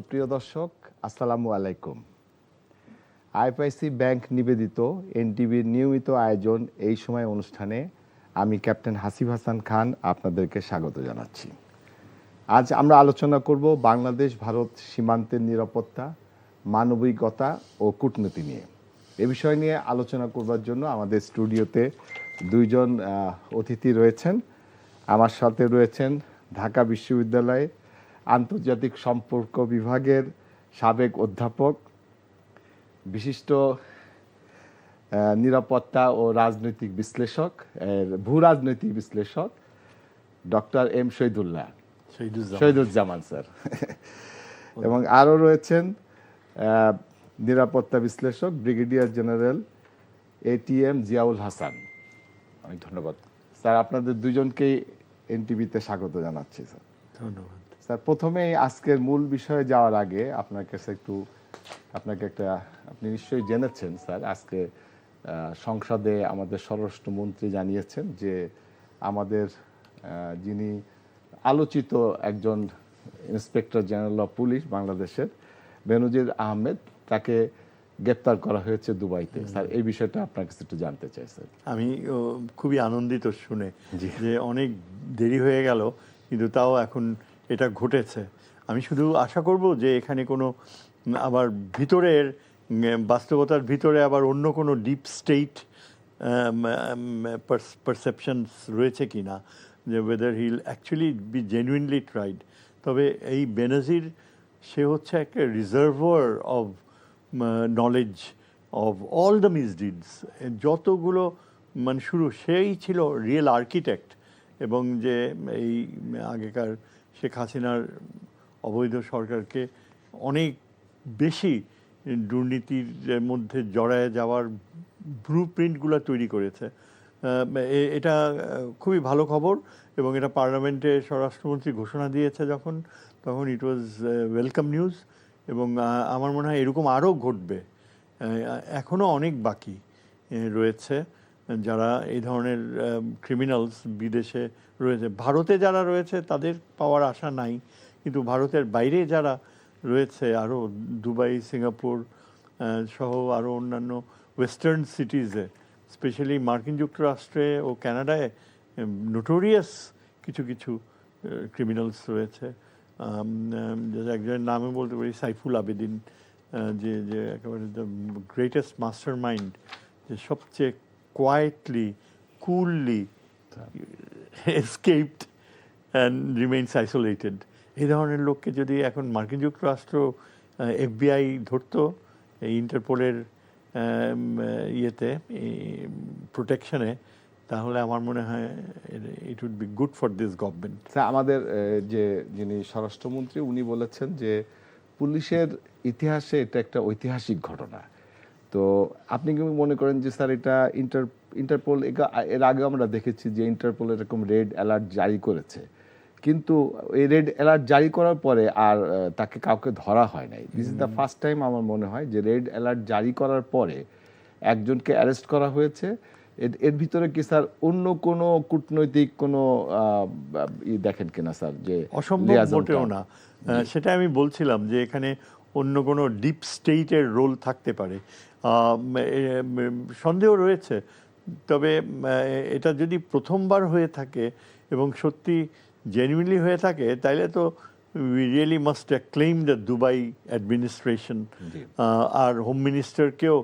সুপ্রিয় দর্শক, আসসালামু আলাইকুম। আইপিআইসি ব্যাংক নিবেদিত এনটিভির নিয়মিত আয়োজন এই সময় অনুষ্ঠানে আমি ক্যাপ্টেন হাসিব হাসান খান আপনাদেরকে স্বাগত জানাচ্ছি। আজ আমরা আলোচনা করব বাংলাদেশ ভারত সীমান্তের নিরাপত্তা, মানবিকতা ও কূটনীতি নিয়ে। এ বিষয় নিয়ে আলোচনা করবার জন্য আমাদের স্টুডিওতে দুইজন অতিথি রয়েছেন। আমার সাথে রয়েছেন ঢাকা বিশ্ববিদ্যালয়ে আন্তর্জাতিক সম্পর্ক বিভাগের সাবেক অধ্যাপক, বিশিষ্ট নিরাপত্তা ও রাজনৈতিক বিশ্লেষক, ভূ রাজনৈতিক বিশ্লেষক ডক্টর এম শহীদুজ্জামান স্যার, এবং আরও রয়েছেন নিরাপত্তা বিশ্লেষক brigadier general ATM Ziaul Hasan. অনেক ধন্যবাদ স্যার, আপনাদের দুজনকেই এনটিভিতে স্বাগত জানাচ্ছি স্যার। ধন্যবাদ স্যার। প্রথমে আজকের মূল বিষয়ে যাওয়ার আগে আপনার কাছে আপনি নিশ্চয়ই জেনেছেন স্যার, আজকে সংসদে আমাদের স্বরাষ্ট্রমন্ত্রী জানিয়েছেন যে আমাদের যিনি আলোচিত একজন ইন্সপেক্টর জেনারেল অফ পুলিশ বাংলাদেশের বেনজির আহমেদ, তাকে গ্রেপ্তার করা হয়েছে দুবাইতে। স্যার, এই বিষয়টা আপনার কাছে একটু জানতে চাই স্যার। আমি খুবই আনন্দিত শুনে যে অনেক দেরি হয়ে গেল, কিন্তু তাও এখন এটা ঘটেছে। আমি শুধু আশা করব যে এখানে কোনো আবার ভিতরের বাস্তবতার ভিতরে আবার অন্য কোনো ডিপ স্টেট পারসেপশনস রয়েছে কি না, যে whether he'll actually be genuinely tried. তবে এই বেনজির, সে হচ্ছে একটা reservoir of knowledge of all the misdeeds, যতগুলো মানে শুরু, সেই ছিল রিয়েল আর্কিটেক্ট। এবং যে এই আগেকার শেখ হাসিনার অবৈধ সরকারকে অনেক বেশি দুর্নীতির মধ্যে জড়ায় যাওয়ার ব্লু প্রিন্টগুলো তৈরি করেছে। এটা খুবই ভালো খবর, এবং এটা পার্লামেন্টে স্বরাষ্ট্রমন্ত্রী ঘোষণা দিয়েছে তখন ইট ওয়াজ ওয়েলকাম নিউজ। এবং আমার মনে হয় এরকম আরও ঘটবে। এখনও অনেক বাকি রয়েছে যারা এই ধরনের ক্রিমিনালস বিদেশে রয়েছে। ভারতে যারা রয়েছে তাদের পাওয়ার আশা নাই, কিন্তু ভারতের বাইরে যারা রয়েছে, আরও দুবাই, সিঙ্গাপুর সহ আরও অন্যান্য ওয়েস্টার্ন সিটিজে, স্পেশালি মার্কিন যুক্তরাষ্ট্রে ও কানাডায় নোটোরিয়াস কিছু কিছু ক্রিমিনালস রয়েছে। একজনের নামে বলতে পারি সাইফুল আবেদিন, যে একেবারে দ্য গ্রেটেস্ট মাস্টার মাইন্ড, যে সবচেয়ে quietly, coolly escaped and remains isolated. এই ধরনের লোককে যদি এখন মার্কিন যুক্তরাষ্ট্র এফবিআই ধরতো এই ইন্টারপোলের প্রোটেকশনে, তাহলে আমার মনে হয় it would be good for this government. Sir, আমাদের যিনি স্বরাষ্ট্রমন্ত্রী, উনি বলেছেন যে পুলিশের ইতিহাসে এটা একটা ঐতিহাসিক ঘটনা। তো আপনি কি মনে করেন যে স্যার এটা ইন্টারপোল, এর আগে আমরা দেখেছি যে ইন্টারপোল এরকম রেড অ্যালার্ট জারি করেছে, কিন্তু এই রেড অ্যালার্ট জারি করার পরে আর তাকে কাউকে ধরা হয় নাই। This is the first time আমার মনে হয় যে রেড অ্যালার্ট জারি করার পরে একজনকে অ্যারেস্ট করা হয়েছে। এর ভিতরে কি স্যার অন্য কোনো কূটনৈতিক কোনো দেখেন কিনা স্যার, যে অসম্ভব মোটেও না। সেটা আমি বলছিলাম যে এখানে অন্য কোনো ডিপ স্টেটের রোল থাকতে পারে, সন্দেহ রয়েছে। তবে এটা যদি প্রথমবার হয়ে থাকে এবং সত্যি জেনুইনলি হয়ে থাকে, তাইলে তো we really must acclaim the Dubai administration. আর হোম মিনিস্টারকেও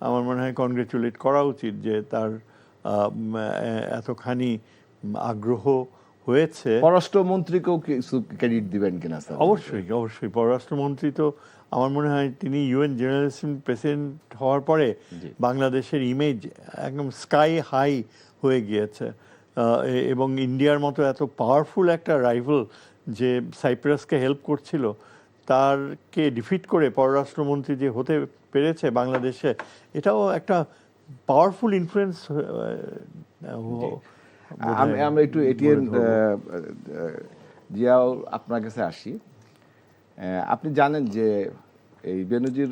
আমার মনে হয় কনগ্রেচুলেট করা উচিত যে তার এতখানি আগ্রহ হয়েছে। পররাষ্ট্রমন্ত্রীকেও কিছু ক্রেডিট দিবেন কিনা স্যার? অবশ্যই অবশ্যই। পররাষ্ট্রমন্ত্রী তো আমার মনে হয় তিনি ইউএন জেনারেল অ্যাসেম্বলি প্রেসিডেন্ট হওয়ার পরে বাংলাদেশের ইমেজ একদম স্কাই হাই হয়ে গিয়েছে। এবং ইন্ডিয়ার মতো এত পাওয়ারফুল একটা রাইভাল যে সাইপ্রাসকে হেল্প করছিল, তারকে ডিফিট করে পররাষ্ট্রমন্ত্রী যে হতে পেরেছে বাংলাদেশে, এটাও একটা পাওয়ারফুল ইনফ্লুয়েন্স। আমরা একটু এটিএন জিয়াও আপনার কাছে আসি। আপনি জানেন যে এই বেনজির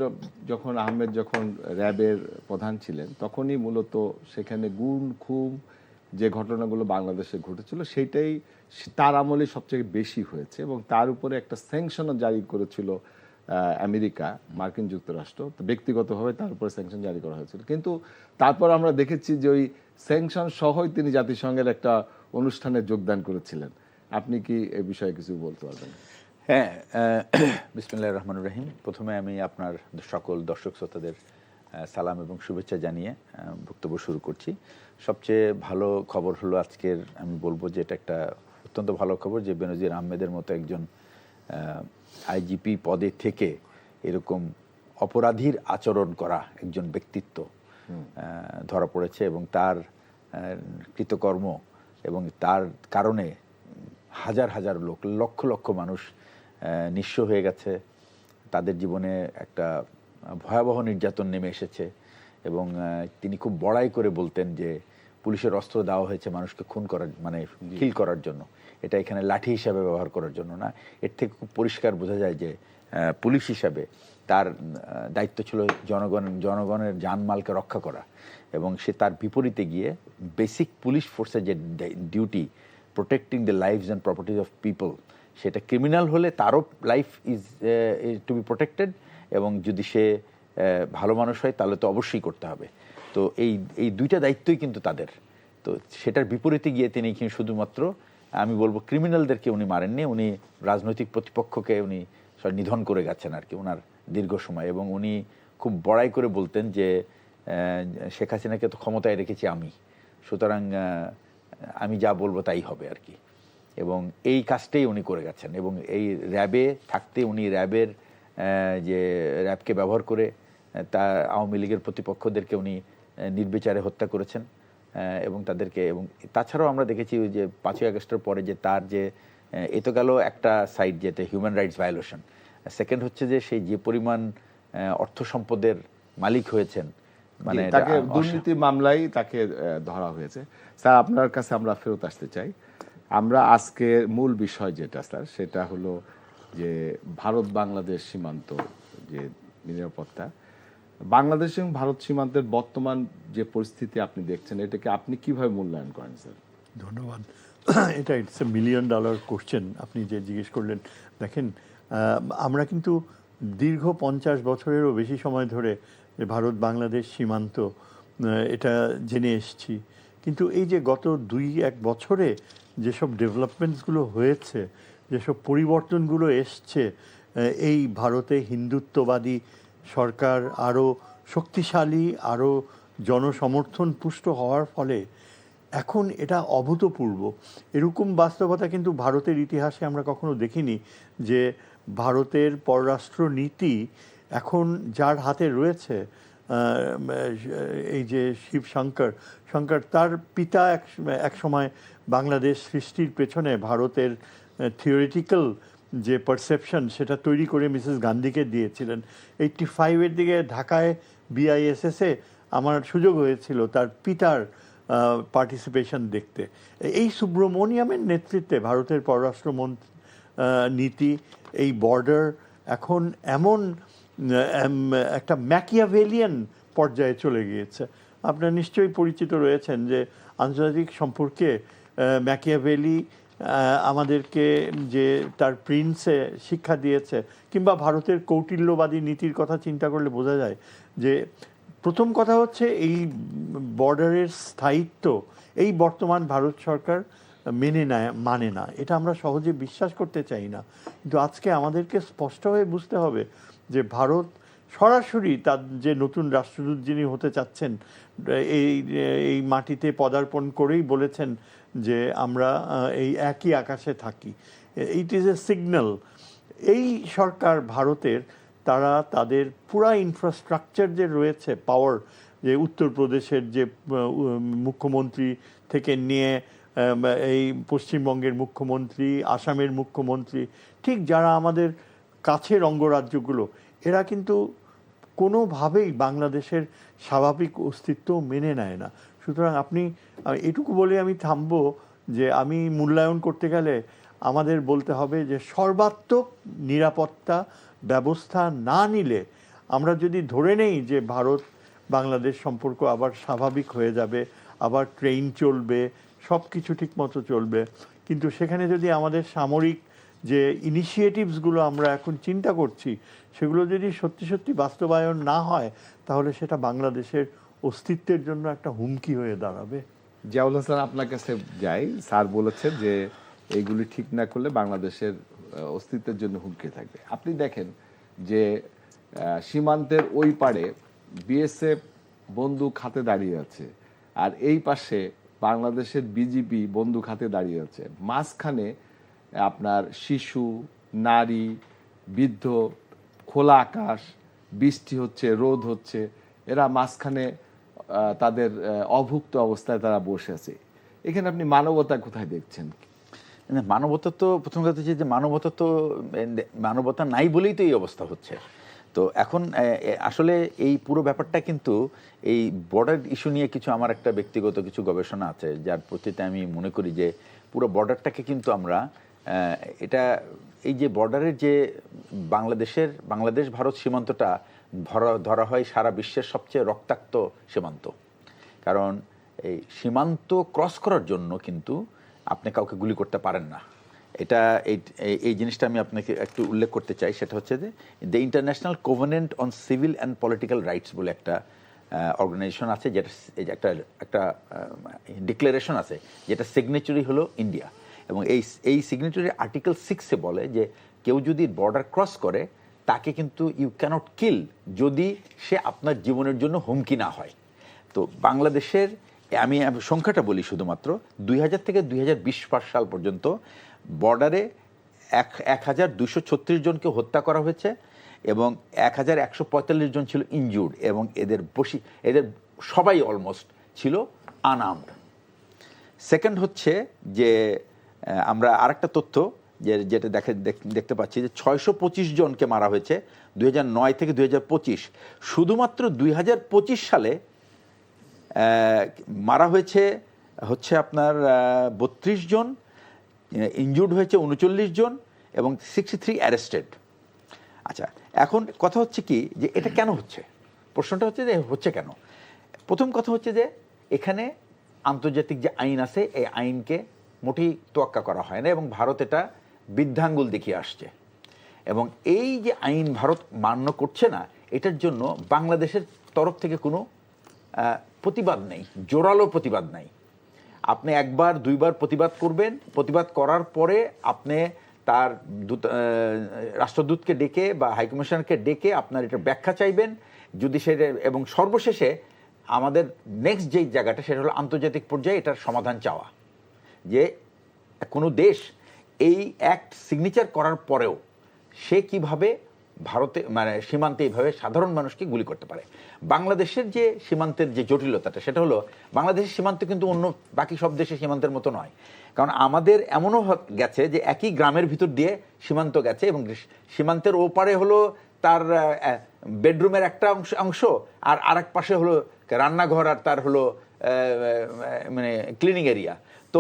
আহমেদ যখন র্যাবের প্রধান ছিলেন, তখনই মূলত সেখানে গুম খুন যে ঘটনাগুলো বাংলাদেশে ঘটেছিল সেইটাই তার আমলে সবচেয়ে বেশি হয়েছে, এবং তার উপরে একটা স্যাংশনও জারি করেছিল আমেরিকা, মার্কিন যুক্তরাষ্ট্র, তো ব্যক্তিগতভাবে তার উপরে স্যাংশন জারি করা হয়েছিল। কিন্তু তারপর আমরা দেখেছি যে ওই স্যাংশন সহই তিনি জাতিসংঘের একটা অনুষ্ঠানে যোগদান করেছিলেন। আপনি কি এই বিষয়ে কিছু বলতে পারবেন? হ্যাঁ, বিসমিল্লাহির রহমানির রহিম। প্রথমে আমি আপনার সকল দর্শক শ্রোতাদের সালাম এবং শুভেচ্ছা জানিয়ে বক্তব্য শুরু করছি। সবচেয়ে ভালো খবর হলো আজকের, আমি বলবো যে এটা একটা অত্যন্ত ভালো খবর যে বেনজির আহমেদের মতো একজন আইজিপি পদে থেকে এরকম অপরাধীর আচরণ করা একজন ব্যক্তিত্ব ধরা পড়েছে এবং তার কৃতকর্ম এবং তার কারণে হাজার হাজার লোক, লক্ষ লক্ষ মানুষ নিঃস্ব হয়ে গেছে, তাদের জীবনে একটা ভয়াবহ নির্যাতন নেমে এসেছে। এবং তিনি খুব বড়াই করে বলতেন যে পুলিশের অস্ত্র দেওয়া হয়েছে মানুষকে খুন করার, মানে কিল করার জন্য, এটা এখানে লাঠি হিসাবে ব্যবহার করার জন্য না। এর থেকে খুব পরিষ্কার বোঝা যায় যে পুলিশ হিসাবে তার দায়িত্ব ছিল জনগণের জানমালকে রক্ষা করা, এবং সে তার বিপরীতে গিয়ে বেসিক পুলিশ ফোর্সের যে duty, protecting the lives and properties of people, সেটা ক্রিমিনাল হলে তারও life is to be protected, এবং যদি সে ভালো মানুষ হয় তাহলে তো অবশ্যই করতে হবে। তো এই দুইটা দায়িত্বই কিন্তু তাদের। তো সেটার বিপরীতে গিয়ে তিনি শুধুমাত্র, আমি বলবো, ক্রিমিনালদেরকে উনি মারেননি, উনি রাজনৈতিক প্রতিপক্ষকে উনি নিধন করে গেছেন আর কি ওনার দীর্ঘ সময়। এবং উনি খুব বড়াই করে বলতেন যে শেখ হাসিনাকে তো ক্ষমতায় রেখেছি আমি, সুতরাং আমি যা বলবো তাই হবে আর কি। এবং এই কাজটাই উনি করে গেছেন। এবং এই র্যাবে থাকতে উনি যে র্যাবকে ব্যবহার করে তা আওয়ামী লীগের প্রতিপক্ষদেরকে উনি নির্বিচারে হত্যা করেছেন এবং তাদেরকে, এবং তাছাড়াও আমরা দেখেছি যে 5ই আগস্টের পরে যে তার যে এত গেল একটা সাইড, যেটা হিউম্যান রাইটস ভায়োলেশন, সেকেন্ড হচ্ছে যে সেই যে পরিমাণ অর্থ সম্পদের মালিক হয়েছেন, মানে তাকে দুর্নীতি মামলায় তাকে ধরা হয়েছে। স্যার, আপনার কাছে আমরা ফেরত আসতে চাই। আমরা আজকে মূল বিষয় যেটা স্যার, সেটা হলো যে ভারত বাংলাদেশ সীমান্ত যে নিরাপত্তা, বাংলাদেশ এবং ভারত সীমান্তের বর্তমান যে পরিস্থিতি আপনি দেখছেন, এটাকে আপনি কিভাবে মূল্যায়ন করেন স্যার? ধন্যবাদ। এটা ইটস এ $1 মিলিয়ন কোশ্চেন আপনি যে জিজ্ঞেস করলেন। দেখেন, আমরা কিন্তু দীর্ঘ 50 বছরেরও বেশি সময় ধরে যে ভারত বাংলাদেশ সীমান্ত এটা জেনে এসছি। কিন্তু এই যে গত 2-1 বছরে যেসব ডেভেলপমেন্টসগুলো হয়েছে, যেসব পরিবর্তনগুলো এসছে, এই ভারতে হিন্দুত্ববাদী সরকার আরও শক্তিশালী, আরও জনসমর্থন পুষ্ট হওয়ার ফলে এখন এটা অভূতপূর্ব। এরকম বাস্তবতা কিন্তু ভারতের ইতিহাসে আমরা কখনো দেখিনি যে ভারতের পররাষ্ট্র নীতি এখন যার হাতে রয়েছে, এই যে শিব শঙ্কর, তার পিতা এক সময় বাংলাদেশ সৃষ্টির পেছনে ভারতের থিওরিটিক্যাল যে পারসেপশন সেটা তৈরি করে মিসেস গান্ধীকে দিয়েছিলেন। 85-এর দিকে ঢাকায় BISS-এ আমার সুযোগ হয়েছিল তার পিতার পার্টিসিপেশন দেখতে। এই সুব্রমণিয়ামের নেতৃত্বে ভারতের পররাষ্ট্র নীতি, এই বর্ডার এখন এমন একটা ম্যাকিয়াভেলিয়ান পর্যায়ে চলে গিয়েছে। আপনারা নিশ্চয়ই পরিচিত রয়েছেন যে আন্তর্জাতিক সম্পর্কে ম্যাকিয়াভেলি আমাদেরকে যে তার প্রিন্সে শিক্ষা দিয়েছে, কিংবা ভারতের কৌটিল্যবাদী নীতির কথা চিন্তা করলে বোঝা যায় যে প্রথম কথা হচ্ছে এই বর্ডারের স্থায়িত্ব এই বর্তমান ভারত সরকার মানে না। এটা আমরা সহজে বিশ্বাস করতে চাই না। কিন্তু আজকে আমাদেরকে স্পষ্ট হয়ে বুঝতে হবে যে ভারত সরাসরি তার যে নতুন রাষ্ট্রদূত যিনি হতে চাচ্ছেন এই মাটিতে পদার্পণ করেই বলেছেন যে আমরা এই একই আকাশে থাকি। It is a signal. এই সরকার ভারতের, তারা তাদের পুরা ইনফ্রাস্ট্রাকচার যে রয়েছে, পাওয়ার, যে উত্তরপ্রদেশের যে মুখ্যমন্ত্রী থেকে নিয়ে এই পশ্চিমবঙ্গের মুখ্যমন্ত্রী, আসামের মুখ্যমন্ত্রী, ঠিক যারা আমাদের কাছের অঙ্গরাজ্যগুলো, এরা কিন্তু কোনোভাবেই বাংলাদেশের স্বাভাবিক অস্তিত্ব মেনে নেয় না। সুতরাং আপনি এটুকু বলে আমি থামবো যে আমি মূল্যায়ন করতে গেলে আমাদের বলতে হবে যে সর্বাত্মক নিরাপত্তা ব্যবস্থা না নিলে, আমরা যদি ধরে নেই যে ভারত বাংলাদেশ সম্পর্ক আবার স্বাভাবিক হয়ে যাবে, আবার ট্রেন চলবে, সব কিছু ঠিকমতো চলবে, কিন্তু সেখানে যদি আমাদের সামরিক যে ইনিশিয়েটিভসগুলো আমরা এখন চিন্তা করছি সেগুলো যদি সত্যি সত্যি বাস্তবায়ন না হয় তাহলে সেটা বাংলাদেশের অস্তিত্বের জন্য একটা হুমকি হয়ে দাঁড়াবে। জিয়াউল হাসান, আপনার কাছে যাই। স্যার বলেছেন যে এইগুলি ঠিক না করলে বাংলাদেশের অস্তিত্বের জন্য হুমকি থাকবে। আপনি দেখেন যে সীমান্তের ওই পারে বিএসএফ বন্দুক হাতে দাঁড়িয়ে আছে, আর এই পাশে বাংলাদেশের বিজিবি বন্দুক হাতে দাঁড়িয়ে আছে। মাঝখানে আপনার শিশু, নারী, বৃদ্ধ, খোলা আকাশ, বৃষ্টি হচ্ছে, রোদ হচ্ছে, এরা মাঝখানে তাদের অভুক্ত অবস্থায় তারা বসে আছে। এখানে আপনি মানবতা কোথায় দেখছেন? মানবতা তো প্রথম কথা হচ্ছে যে মানবতা নাই বলেই তো এই অবস্থা হচ্ছে। তো এখন আসলে এই পুরো ব্যাপারটা কিন্তু এই বর্ডার ইস্যু নিয়ে কিছু আমার একটা ব্যক্তিগত কিছু গবেষণা আছে, যার প্রতিতে আমি মনে করি যে পুরো বর্ডারটাকে কিন্তু আমরা এটা এই যে বর্ডারের যে বাংলাদেশ ভারত সীমান্তটা ধরা হয় সারা বিশ্বের সবচেয়ে রক্তাক্ত সীমান্ত। কারণ এই সীমান্ত ক্রস করার জন্য কিন্তু আপনি কাউকে গুলি করতে পারেন না। এটা এই জিনিসটা আমি আপনাকে একটু উল্লেখ করতে চাই। সেটা হচ্ছে যে the international covenant on civil and political rights বলে একটা অর্গানাইজেশন আছে, যেটা একটা ডিক্লারেশন আছে, যেটা সিগনেচারি হলো ইন্ডিয়া। এবং এই সিগনেচারি আর্টিকেল 6-এ বলে যে কেউ যদি বর্ডার ক্রস করে তাকে কিন্তু ইউ ক্যানট কিল যদি সে আপনার জীবনের জন্য হুমকি না হয়। তো বাংলাদেশের আমি সংখ্যাটা বলি শুধুমাত্র 2000 থেকে 2020 সাল পর্যন্ত বর্ডারে 1236 জনকে হত্যা করা হয়েছে এবং 1145 জন ছিল ইনজুর্ড, এবং এদের সবাই অলমোস্ট ছিল আনআর্মড। সেকেন্ড হচ্ছে যে আমরা আরেকটা তথ্য যেটা দেখতে পাচ্ছি যে 625 জনকে মারা হয়েছে 2009 থেকে 2025। শুধুমাত্র 2025 সালে মারা হচ্ছে আপনার 32 জন, ইনজুর্ড হয়েছে 39 জন এবং 63 অ্যারেস্টেড। আচ্ছা, এখন কথা হচ্ছে কি যে এটা কেন হচ্ছে? প্রশ্নটা হচ্ছে যে হচ্ছে কেন। প্রথম কথা হচ্ছে যে এখানে আন্তর্জাতিক যে আইন আছে এই আইনকে মোটেই তোয়াক্কা করা হয় না, এবং ভারত এটা বৃদ্ধাঙ্গুল দেখিয়ে আসছে। এবং এই যে আইন ভারত মান্য করছে না, এটার জন্য বাংলাদেশের তরফ থেকে কোনো প্রতিবাদ নেই, জোরালো প্রতিবাদ নাই। আপনি একবার দুইবার প্রতিবাদ করবেন, প্রতিবাদ করার পরে আপনি তার রাষ্ট্রদূতকে ডেকে বা হাইকমিশনকে ডেকে আপনার এটা ব্যাখ্যা চাইবেন যদি সেটা, এবং সর্বশেষে আমাদের নেক্সট যেই জায়গাটা সেটা হলো আন্তর্জাতিক পর্যায়ে এটার সমাধান চাওয়া, যে কোনো দেশ এই অ্যাক্ট সিগনেচার করার পরেও সে কিভাবে ভারতে সীমান্তে এইভাবে সাধারণ মানুষকে গুলি করতে পারে। বাংলাদেশের যে সীমান্তের যে জটিলতাটা সেটা হলো বাংলাদেশের সীমান্ত কিন্তু অন্য বাকি সব দেশের সীমান্তের মতো নয়। কারণ আমাদের এমনও গেছে যে একই গ্রামের ভিতর দিয়ে সীমান্ত গেছে এবং সীমান্তের ওপারে হলো তার বেডরুমের একটা অংশ আর আরেক পাশে হলো রান্নাঘর আর তার হলো ক্লিনিং এরিয়া। তো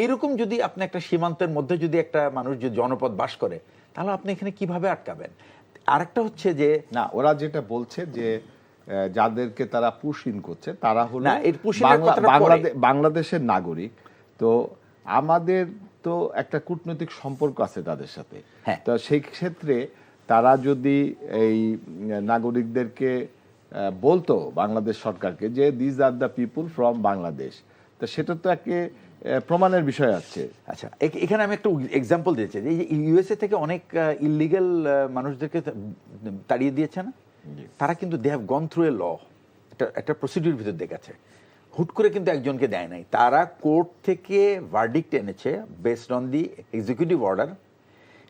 এইরকম যদি আপনি একটা সীমান্তের মধ্যে যদি একটা মানুষ যদি জনপদ বাস করে তাহলে আপনি এখানে কিভাবে আটকাবেন? আরেকটা হচ্ছে যে না, ওরা যেটা বলছে যে যাদেরকে তারা পুশ ইন করছে তারা হলো বাংলাদেশের নাগরিক। তো আমাদের তো একটা কূটনৈতিক সম্পর্ক আছে তাদের সাথে। তো সেই ক্ষেত্রে তারা যদি এই নাগরিকদেরকে বলতো বাংলাদেশ সরকারকে যে this are the people from Bangladesh, তো সেটা তো একে প্রমাণের বিষয় আছে। আচ্ছা, এখানে আমি একটা এক্সাম্পল দিয়েছি যে ইউএসএ থেকে অনেক ইললিগাল মানুষদেরকে তাড়িয়ে দিয়েছে না, তারা কিন্তু they have gone through a ল, একটা প্রসিডিউর ভিতর দিয়ে গেছে, হুট করে কিন্তু একজনকে দেয় নাই। তারা কোর্ট থেকে ভার্ডিক্ট এনেছে based on the executive order.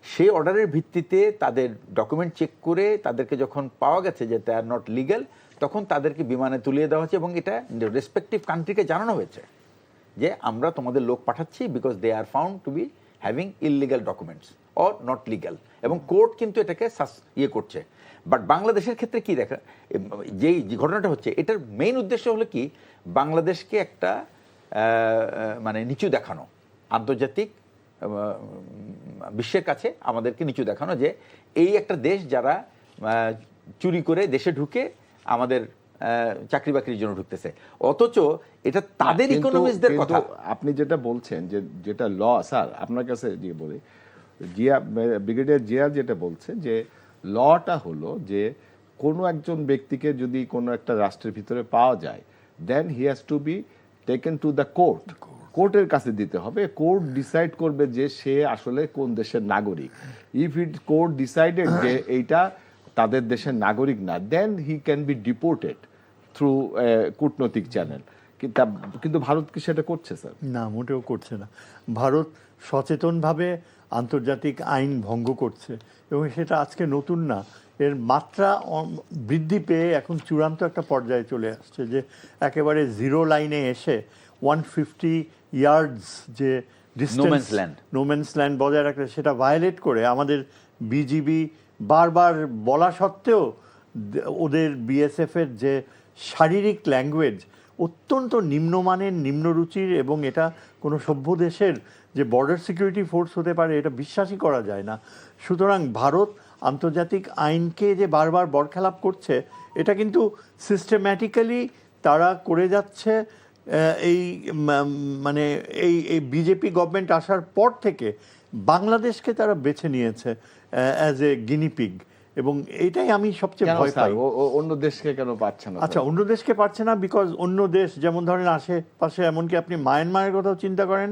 সেই অর্ডারের ভিত্তিতে তাদের ডকুমেন্ট চেক করে তাদেরকে যখন পাওয়া গেছে যে দে আর নট লিগ্যাল, তখন তাদেরকে বিমানে তুলিয়ে দেওয়া হয়েছে এবং এটা রেসপেক্টিভ কান্ট্রিকে জানানো হয়েছে যে আমরা তোমাদের লোক পাঠাচ্ছি because they are found to be having illegal documents or not legal, এবং কোর্ট কিন্তু এটাকে করছে। বাট বাংলাদেশের ক্ষেত্রে কি দেখা, যেই ঘটনাটা হচ্ছে এটার মেইন উদ্দেশ্য হলো কি, বাংলাদেশকে একটা নিচু দেখানো, আন্তর্জাতিক বিশ্বের কাছে আমাদেরকে নিচু দেখানো যে এই একটা দেশ যারা চুরি করে দেশে ঢুকে আমাদের চাকরি বাকরির জন্য ঢুকতেছে, অথচ এটা তাদের ইকোনমিস্টদের কথা। আপনি যেটা বলছেন যে যেটা ল, স্যার আপনার কাছে যে বলি ব্রিগেডিয়ার জিয়া যেটা বলছে যে লটা হলো যে কোনো একজন ব্যক্তিকে যদি কোনো একটা রাষ্ট্রের ভিতরে পাওয়া যায়, then he has to be taken to the court, কোর্টের কাছে দিতে হবে। কোর্ট ডিসাইড করবে যে সে আসলে কোন দেশের নাগরিক। ইফ ইট কোর্ট ডিসাইডেড যে এইটা তাদের দেশের নাগরিক না, then he can be deported through কূটনৈতিক চ্যানেল। কিন্তু ভারত কি সেটা করছে স্যার? না, মোটেও করছে না। ভারত সচেতনভাবে আন্তর্জাতিক আইন ভঙ্গ করছে এবং সেটা আজকে নতুন না, এর মাত্রা বৃদ্ধি পেয়ে এখন চূড়ান্ত একটা পর্যায়ে চলে আসছে যে একেবারে জিরো লাইনে এসে 150 ইয়ার্ডস যে No-man's land. নোম্যান্স ল্যান্ড বজায় রাখলে সেটা ভায়োলেট করে আমাদের বিজিবি বারবার বলা সত্ত্বেও ওদের বিএসএফের যে শারীরিক ল্যাঙ্গুয়েজ অত্যন্ত নিম্নমানের, নিম্নরুচির, এবং এটা কোনো সভ্য দেশের যে বর্ডার সিকিউরিটি ফোর্স হতে পারে এটা বিশ্বাসই করা যায় না। সুতরাং ভারত আন্তর্জাতিক আইনকে যে বারবার বরখেলাপ করছে, এটা কিন্তু সিস্টেম্যাটিক্যালি তারা করে যাচ্ছে। এই মানে এই বিজেপি গভর্নমেন্ট আসার পর থেকে বাংলাদেশকে তারা বেছে নিয়েছে অ্যাজ এ গিনিপিগ, এবং এইটাই আমি সবচেয়ে কেন ভয় স্যার? পাই। অন্য দেশকে কেন পাচ্ছে না? আচ্ছা, অন্য দেশকে পারছে না বিকজ অন্য দেশ, যেমন ধরেন আশেপাশে, এমনকি আপনি মায়ানমারের কথাও চিন্তা করেন,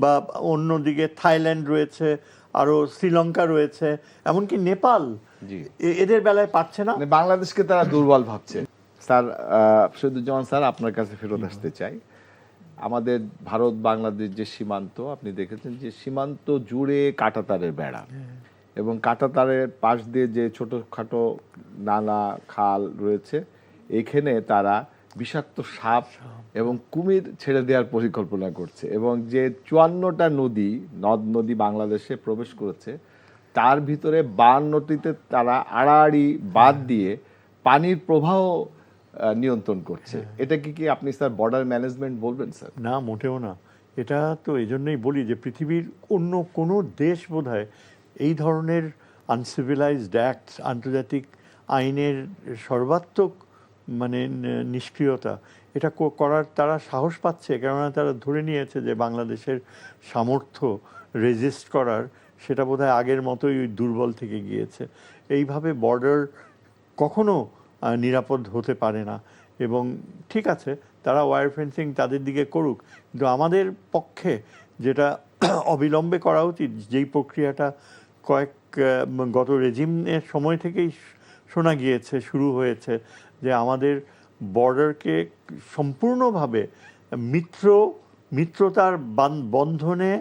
বা অন্যদিকে থাইল্যান্ড রয়েছে, আরও শ্রীলঙ্কা রয়েছে, এমনকি নেপাল, জি। এদের বেলায় পারছে না। মানে বাংলাদেশকে তারা দুর্বল ভাবছে। স্যার শহীদুজ্জামান স্যার, আপনার কাছে ফেরত আসতে চাই। আমাদের ভারত বাংলাদেশ যে সীমান্ত, আপনি দেখেছেন যে সীমান্ত জুড়ে কাঁটাতারের বেড়া, এবং কাঁটাতারের পাশ দিয়ে যে ছোটখাটো নালা খাল রয়েছে, এখানে তারা বিষাক্ত সাপ এবং কুমির ছেড়ে দেওয়ার পরিকল্পনা করছে, এবং যে 54টা নদ নদী বাংলাদেশে প্রবেশ করেছে, তার ভিতরে 52টিতে তারা আড়াআড়ি বাদ দিয়ে পানির প্রবাহ নিয়ন্ত্রণ করছে। এটা কি আপনি স্যার বর্ডার ম্যানেজমেন্ট বলবেন স্যার? না, মোটেও না। এটা তো এই জন্যই বলি যে পৃথিবীর অন্য কোনো দেশ বোধহয় এই ধরনের আনসিভিলাইজড অ্যাক্ট, আন্তর্জাতিক আইনের সর্বাত্মক মানে নিষ্ক্রিয়তা, এটা করার তারা সাহস পাচ্ছে, কেননা তারা ধরে নিয়েছে যে বাংলাদেশের সামর্থ্য রেজিস্ট করার সেটা বোধহয় আগের মতোই দুর্বল থেকে গিয়েছে। এইভাবে বর্ডার কখনো নিরাপদ হতে পারে না। এবং ঠিক আছে, তারা ওয়্যার ফেন্সিং তাদের দিকে করুক, কিন্তু আমাদের পক্ষে যেটা অবিলম্বে করা উচিত, যেই প্রক্রিয়াটা গত রেজিমের সময় থেকেই শোনা গিয়েছে, শুরু হয়েছে, যে আমাদের বর্ডারকে সম্পূর্ণভাবে মিত্রতার বন্ধনে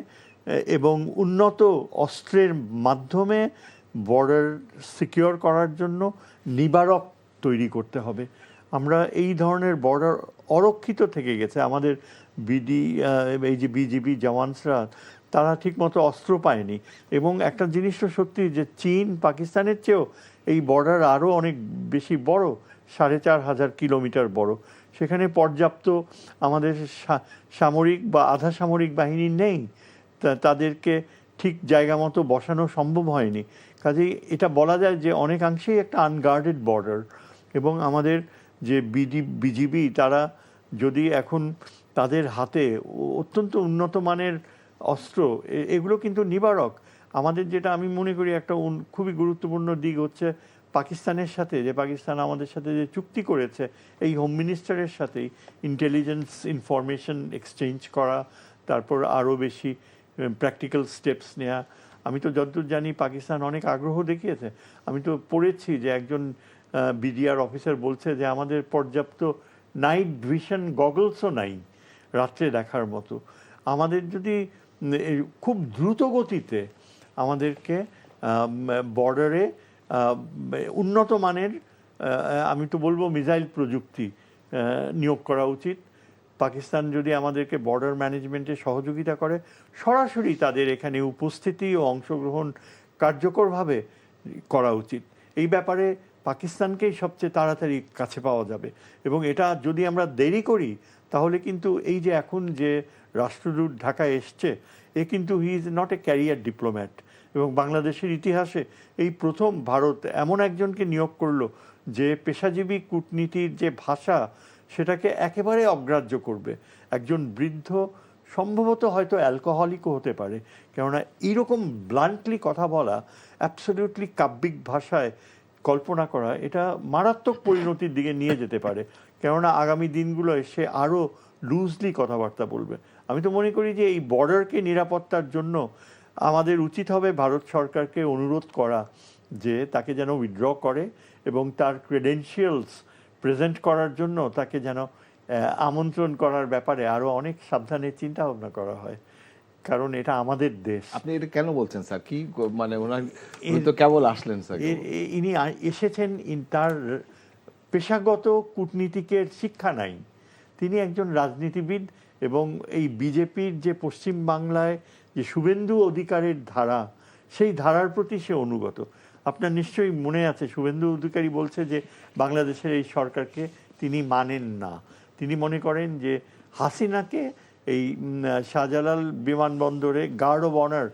এবং উন্নত অস্ত্রের মাধ্যমে বর্ডার সিকিউর করার জন্য নিবারক তৈরি করতে হবে। আমরা এই ধরনের বর্ডার অরক্ষিত থেকে গেছে। আমাদের এই যে বিজিবি জওয়ানসরা, তারা ঠিকমতো অস্ত্র পায়নি। এবং একটা জিনিস তো সত্যি যে চীন পাকিস্তানের চেয়েও এই বর্ডার আরও অনেক বেশি বড়, 4500 কিলোমিটার বড়। সেখানে পর্যাপ্ত আমাদের সামরিক বা আধা সামরিক বাহিনী নেই, তাদেরকে ঠিক জায়গা মতো বসানো সম্ভব হয়নি। কাজেই এটা বলা যায় যে অনেকাংশেই একটা আনগার্ডেড বর্ডার। এবং আমাদের যে বিজিবি, তারা যদি এখন তাদের হাতে অত্যন্ত উন্নত মানের অস্ত্র, এগুলো কিন্তু নিবারক। আমাদের যেটা আমি মনে করি একটা খুবই গুরুত্বপূর্ণ দিক হচ্ছে পাকিস্তানের সাথে, যে পাকিস্তান আমাদের সাথে যে চুক্তি করেছে, এই হোম মিনিস্টারের সাথেই ইন্টেলিজেন্স ইনফরমেশন এক্সচেঞ্জ করা, তারপর আরও বেশি প্র্যাকটিক্যাল স্টেপস নেওয়া। আমি তো যতদূর জানি পাকিস্তান অনেক আগ্রহ দেখিয়েছে। আমি তো পড়েছি যে একজন বিডিআর অফিসার বলছে যে আমাদের পর্যাপ্ত নাইট ভিশন গগলসও নাই রাত্রে দেখার মতো। আমাদের যদি খুব দ্রুত গতিতে আমাদেরকে বর্ডারে উন্নত মানের, আমি তো বলবো মিসাইল প্রযুক্তি নিয়োগ করা উচিত। পাকিস্তান যদি আমাদেরকে বর্ডার ম্যানেজমেন্টে সহযোগিতা করে, সরাসরি তাদের এখানে উপস্থিতি ও অংশগ্রহণ কার্যকরভাবে করা উচিত। এই ব্যাপারে পাকিস্তানকেই সবচেয়ে তাড়াতাড়ি কাছে পাওয়া যাবে। এবং এটা যদি আমরা দেরি করি, তাহলে কিন্তু এই যে এখন যে রাষ্ট্রদূত ঢাকায় এসছে, এ কিন্তু he is not a career diplomat. এবং বাংলাদেশের ইতিহাসে এই প্রথম ভারত এমন একজনকে নিয়োগ করলো যে পেশাজীবী কূটনীতির যে ভাষা, সেটাকে একেবারে অগ্রাহ্য করবে। একজন বৃদ্ধ সম্ভবত হয়তো অ্যালকোহলিকও হতে পারে, কেননা এইরকম ব্লান্টলি কথা বলা, অ্যাবসলিউটলি কাব্যিক ভাষায় কল্পনা করা, এটা মারাত্মক পরিণতির দিকে নিয়ে যেতে পারে, কেননা আগামী দিনগুলোয় সে আরও লুজলি কথাবার্তা বলবে। আমি তো মনে করি যে এই বর্ডারকে নিরাপত্তার জন্য আমাদের উচিত হবে ভারত সরকারকে অনুরোধ করা যে তাকে যেন উইথড্র করে এবং তার ক্রেডেনশিয়ালস প্রেজেন্ট করার জন্য তাকে যেন আমন্ত্রণ করার ব্যাপারে আরও অনেক সাবধানে চিন্তা ভাবনা করা হয়, কারণ এটা আমাদের দেশ। আপনি এটা কেন বলছেন স্যার? কি মানে ওনার, উনি তো কেবল আসলেন স্যার। ইনি এসেছেন, তার পেশাগত কূটনীতিকের শিক্ষা নাই, তিনি একজন রাজনীতিবিদ এবং এই বিজেপির যে পশ্চিম বাংলায় যে শুভেন্দু অধিকারের ধারা, সেই ধারার প্রতি সে অনুগত। আপনার নিশ্চয়ই মনে আছে শুভেন্দু অধিকারী বলছে যে বাংলাদেশের এই সরকারকে তিনি মানেন না, তিনি মনে করেন যে হাসিনাকে এই শাহজালাল বিমানবন্দরে গার্ড অব অনার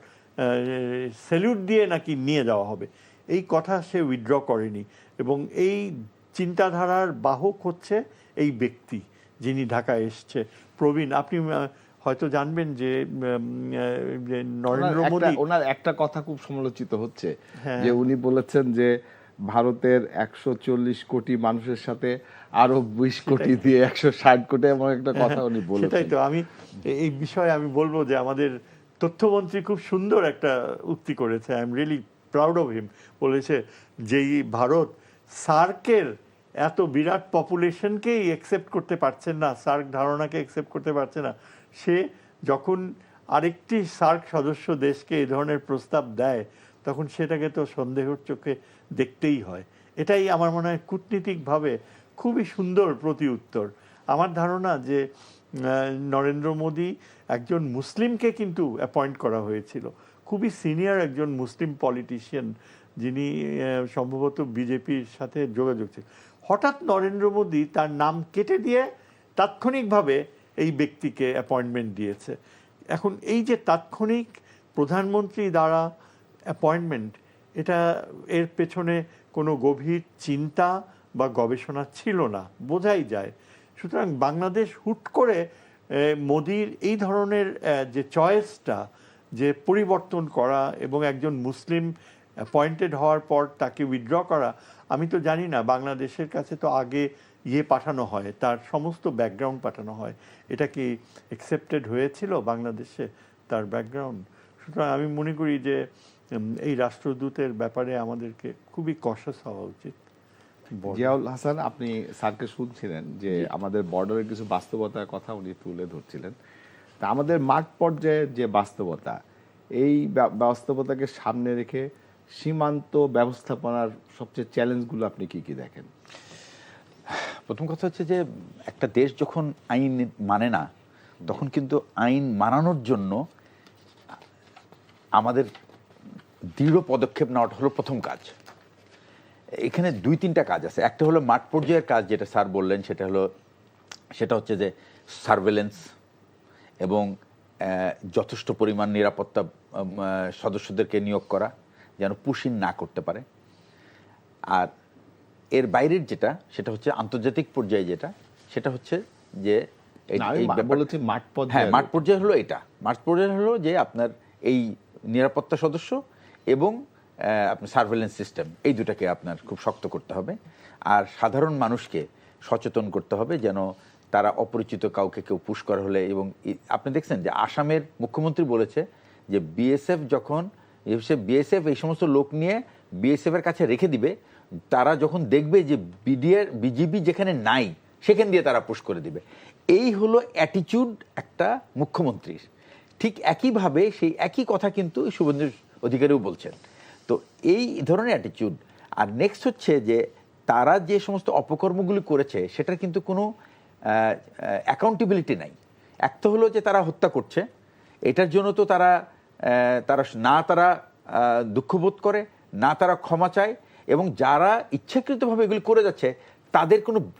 স্যালিউট দিয়ে নাকি নিয়ে যাওয়া হবে। এই কথা সে উইথড্র করেনি এবং এই চিন্তাধারার বাহক হচ্ছে এই ব্যক্তি যিনি ঢাকায় এসছে, প্রবীণ। আপনি হয়তো জানবেন যে নরেন্দ্র মোদী, ওনার একটা কথা খুব সমালোচিত হচ্ছে, হ্যাঁ, যে উনি বলেছেন যে ভারতের 140 কোটি মানুষের সাথে আরো 20 কোটি দিয়ে 160 কোটি, এমন একটা কথা উনি বলেছেন। সেটাই তো, আমি এই বিষয়ে আমি বলবো যে আমাদের তথ্যমন্ত্রী খুব সুন্দর একটা উক্তি করেছে, I am really proud of him. বলেছে যে ভারত সার্কের এত বিরাট পপুলেশনকেই একসেপ্ট করতে পারছেন না, সার্ক ধারণাকে একসেপ্ট করতে পারছে না, সে যখন আরেকটি সার্ক সদস্য দেশকে এই ধরনের প্রস্তাব দেয় তখন সেটাকে তো সন্দেহের চোখে দেখতেই হয়। এটাই আমার মনে হয় কূটনীতিকভাবে খুবই সুন্দর প্রতি উত্তর। আমার ধারণা যে নরেন্দ্র মোদী একজন মুসলিমকে কিন্তু অ্যাপয়েন্ট করা হয়েছিল, খুবই সিনিয়র একজন মুসলিম পলিটিশিয়ান, যিনি সম্ভবত বিজেপির সাথে যোগাযোগ ছিল। হঠাৎ নরেন্দ্র মোদী তার নাম কেটে দিয়ে তাৎক্ষণিকভাবে এই ব্যক্তিকে অ্যাপয়েন্টমেন্ট দিয়েছে। এখন এই যে তাৎক্ষণিক প্রধানমন্ত্রী দ্বারা অ্যাপয়েন্টমেন্ট, এটা এর পেছনে কোনো গভীর চিন্তা বা গবেষণা ছিল না, বোঝাই যায়। সুতরাং বাংলাদেশ হুট করে মোদির এই ধরনের যে চয়েসটা, যে পরিবর্তন করা এবং একজন মুসলিম অ্যাপয়েন্টেড হওয়ার পর তাকে উইথড্র করা, আমি তো জানি না, বাংলাদেশের কাছে তো আগে পাঠানো হয়, তার সমস্ত ব্যাকগ্রাউন্ড পাঠানো হয়, এটা কি অ্যাকসেপ্টেড হয়েছিল বাংলাদেশে তার ব্যাকগ্রাউন্ড? সুতরাং আমি মনে করি যে এই রাষ্ট্রদূতের ব্যাপারে আমাদেরকে খুবই কশাস হওয়া উচিত। জিয়াউল হাসান, আপনি স্যারকে শুনছিলেন যে আমাদের বর্ডারের কিছু বাস্তবতার কথা উনি তুলে ধরছিলেন। তা আমাদের মাঠ পর্যায়ে যে বাস্তবতা, এই বাস্তবতাকে সামনে রেখে সীমান্ত ব্যবস্থাপনার সবচেয়ে চ্যালেঞ্জগুলো আপনি কি কি দেখেন? প্রথম কথা হচ্ছে যে একটা দেশ যখন আইন মানে না, তখন কিন্তু আইন মানানোর জন্য আমাদের দৃঢ় পদক্ষেপ নেওয়াটা হলো প্রথম কাজ। এখানে 2-3টা কাজ আছে। একটা হলো মাঠ পর্যায়ের কাজ, যেটা স্যার বললেন, সেটা হচ্ছে যে সার্ভেলেন্স এবং যথেষ্ট পরিমাণ নিরাপত্তা সদস্যদেরকে নিয়োগ করা, যেন পুশিং না করতে পারে। আর এর বাইরের যেটা, সেটা হচ্ছে আন্তর্জাতিক পর্যায়ে যেটা, সেটা হচ্ছে যে মাঠ পর্যায়ে হলো এটা, মাঠ পর্যায়ে হলো যে আপনার এই নিরাপত্তা সদস্য এবং আপনার সার্ভেলেন্স সিস্টেম, এই দুটাকে আপনার খুব শক্ত করতে হবে। আর সাধারণ মানুষকে সচেতন করতে হবে যেন তারা অপরিচিত কাউকে কেউ পুশ করা হলে, এবং আপনি দেখছেন যে আসামের মুখ্যমন্ত্রী বলেছে যে বিএসএফ এই সমস্ত লোক নিয়ে বিএসএফ এর কাছে রেখে দিবে, তারা যখন দেখবে যে বিজিবি যেখানে নাই সেখান দিয়ে তারা পুশ করে দিবে। এই হলো অ্যাটিটিউড একটা মুখ্যমন্ত্রীর। ঠিক একইভাবে সেই একই কথা কিন্তু শুভেন্দু অধিকারীও বলছেন। তো এই ধরনের অ্যাটিটিউড। আর নেক্সট হচ্ছে যে তারা যে সমস্ত অপকর্মগুলি করেছে সেটার কিন্তু কোনো অ্যাকাউন্টেবিলিটি নাই। একটা হলো যে তারা হত্যা করছে, এটার জন্য তো তারা দুঃখবোধ করে না, তারা ক্ষমা চায়, এবং যারা ইচ্ছাকৃতভাবে এগুলি করে যাচ্ছে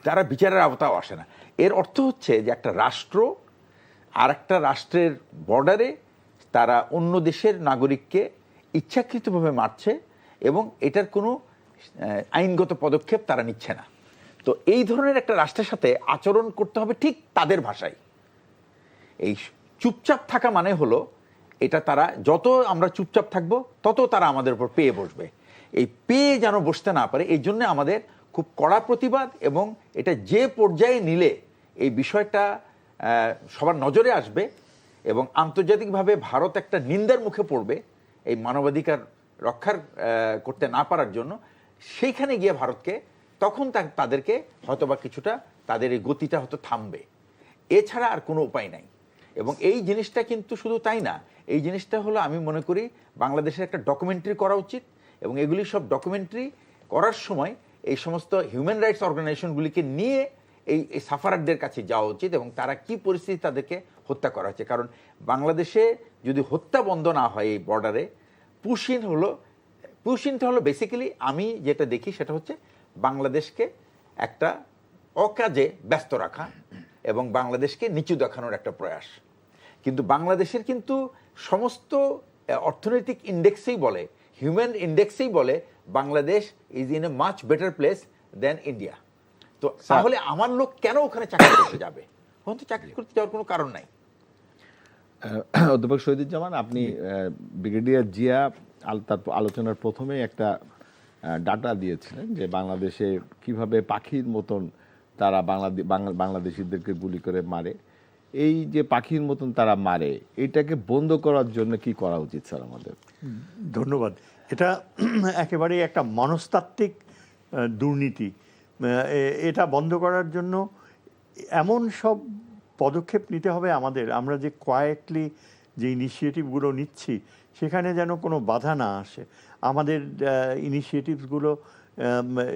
তারা বিচারের আওতাও আসে না। এর অর্থ হচ্ছে যে একটা রাষ্ট্র আর একটা রাষ্ট্রের বর্ডারে তারা অন্য দেশের নাগরিককে ইচ্ছাকৃতভাবে মারছে এবং এটার কোনো আইনগত পদক্ষেপ তারা নিচ্ছে না। তো এই ধরনের একটা রাষ্ট্রের সাথে আচরণ করতে হবে ঠিক তাদের ভাষায়। এই চুপচাপ থাকা মানে হলো এটা তারা যত আমরা চুপচাপ থাকবো তত তারা আমাদের উপর পেয়ে বসবে। এই পেয়ে যেন বসতে না পারে এই জন্য আমাদের খুব কড়া প্রতিবাদ, এবং এটা যে পর্যায়ে নিলে এই বিষয়টা সবার নজরে আসবে এবং আন্তর্জাতিকভাবে ভারত একটা নিন্দার মুখে পড়বে এই মানবাধিকার রক্ষার করতে না পারার জন্য, সেইখানে গিয়ে ভারতকে তখন তাদেরকে হয়তোবা কিছুটা তাদের এই গতিটা হয়তো থামবে, এছাড়া আর কোনো উপায় নাই। এবং এই জিনিসটা কিন্তু শুধু তাই না, এই জিনিসটা হলো আমি মনে করি বাংলাদেশের একটা ডকুমেন্টারি করা উচিত, এবং এগুলি সব ডকুমেন্টারি করার সময় এই সমস্ত হিউম্যান রাইটস অর্গানাইজেশনগুলিকে নিয়ে এই সাফারারদের কাছে যাওয়া উচিত এবং তারা কি পরিস্থিতি তাদেরকে হত্যা করা হচ্ছে। কারণ বাংলাদেশে যদি হত্যা বন্ধ না হয় এই বর্ডারে, পুশিনটা হলো বেসিক্যালি আমি যেটা দেখি সেটা হচ্ছে বাংলাদেশকে একটা অকাজে ব্যস্ত রাখা এবং বাংলাদেশকে নিচু দেখানোর একটা প্রয়াস। কিন্তু বাংলাদেশের কিন্তু সমস্ত অর্থনৈতিক ইন্ডেক্সেই বলে, হিউম্যান ইন্ডেক্সেই বলে Bangladesh is in a much better place than India. তো তাহলে আমার লোক কেন ওখানে চাকরি করতে যাবে? ওখানে তো চাকরি করতে যাওয়ার কোনো কারণ নাই। অধ্যাপক শহীদুজ্জামান, আপনি ব্রিগেডিয়ার জিয়া তার আলোচনার প্রথমে একটা ডাটা দিয়েছিলেন যে বাংলাদেশে কিভাবে পাখির মতন তারা বাংলাদেশিদেরকে গুলি করে মারে। এই যে পাখির মতন তারা মারে, এটাকে বন্ধ করার জন্য কি করা উচিত স্যার আমাদের? ধন্যবাদ। এটা একেবারেই একটা মনস্তাত্ত্বিক দুর্নীতি। এটা বন্ধ করার জন্য এমন সব পদক্ষেপ নিতে হবে আমাদের, আমরা যে কোয়াইটলি যে ইনিশিয়েটিভগুলো নিচ্ছি সেখানে যেন কোনো বাধা না আসে। আমাদের ইনিশিয়েটিভসগুলো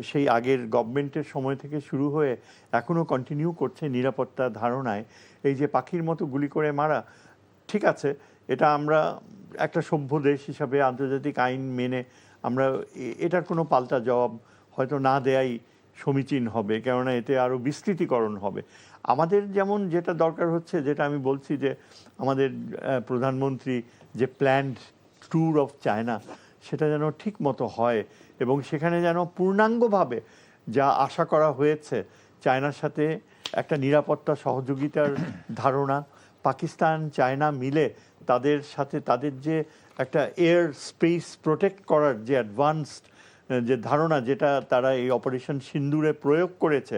সেই আগের গভর্নমেন্টের সময় থেকে শুরু হয়ে এখনও কন্টিনিউ করছে নিরাপত্তা ধারণায়। এই যে পাখির মতো গুলি করে মারা, ঠিক আছে, এটা আমরা একটা সভ্য দেশ হিসাবে আন্তর্জাতিক আইন মেনে আমরা এটার কোনো পাল্টা জবাব হয়তো না দেয়াই সমীচীন হবে, কেননা এতে আরও বিস্তৃতিকরণ হবে। আমাদের যেমন যেটা দরকার হচ্ছে, যেটা আমি বলছি যে আমাদের প্রধানমন্ত্রী যে প্ল্যান্ড ট্যুর অফ চায়না, সেটা যেন ঠিক মতো হয় এবং সেখানে যেন পূর্ণাঙ্গভাবে যা আশা করা হয়েছে চায়নার সাথে একটা নিরাপত্তা সহযোগিতার ধারণা, পাকিস্তান চায়না মিলে তাদের সাথে তাদের যে একটা এয়ার স্পেস প্রোটেক্ট করার যে অ্যাডভান্সড যে ধারণা যেটা তারা এই অপারেশন সিন্দুরে প্রয়োগ করেছে,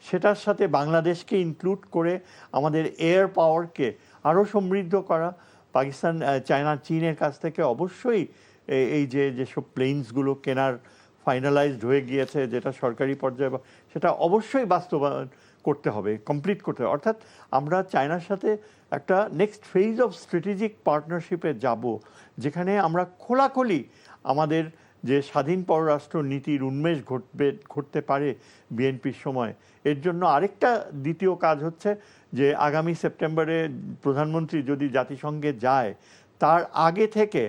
সেটার সাথে বাংলাদেশকে ইনক্লুড করে আমাদের এয়ার পাওয়ারকে আরও সমৃদ্ধ করা। পাকিস্তান চায়না চীনের কাছ থেকে অবশ্যই এই যেসব প্লেনসগুলো কেনার ফাইনালাইজড হয়ে গিয়েছে, যেটা সরকারি পর্যায়ে, সেটা অবশ্যই বাস্তবায়ন করতে হবে, কমপ্লিট করতে হবে। অর্থাৎ আমরা চায়নার সাথে একটা নেক্সট ফেজ অফ স্ট্র্যাটেজিক পার্টনারশিপে যাব, যেখানে আমরা খোলাখুলি আমাদের যে স্বাধীন পররাষ্ট্র নীতির উন্মেষ ঘটতে পারে বিএনপির সময়। এর জন্য আরেকটা দ্বিতীয় কাজ হচ্ছে যে আগামী সেপ্টেম্বরে প্রধানমন্ত্রী যদি জাতিসংঘে যায়, তার আগে থেকে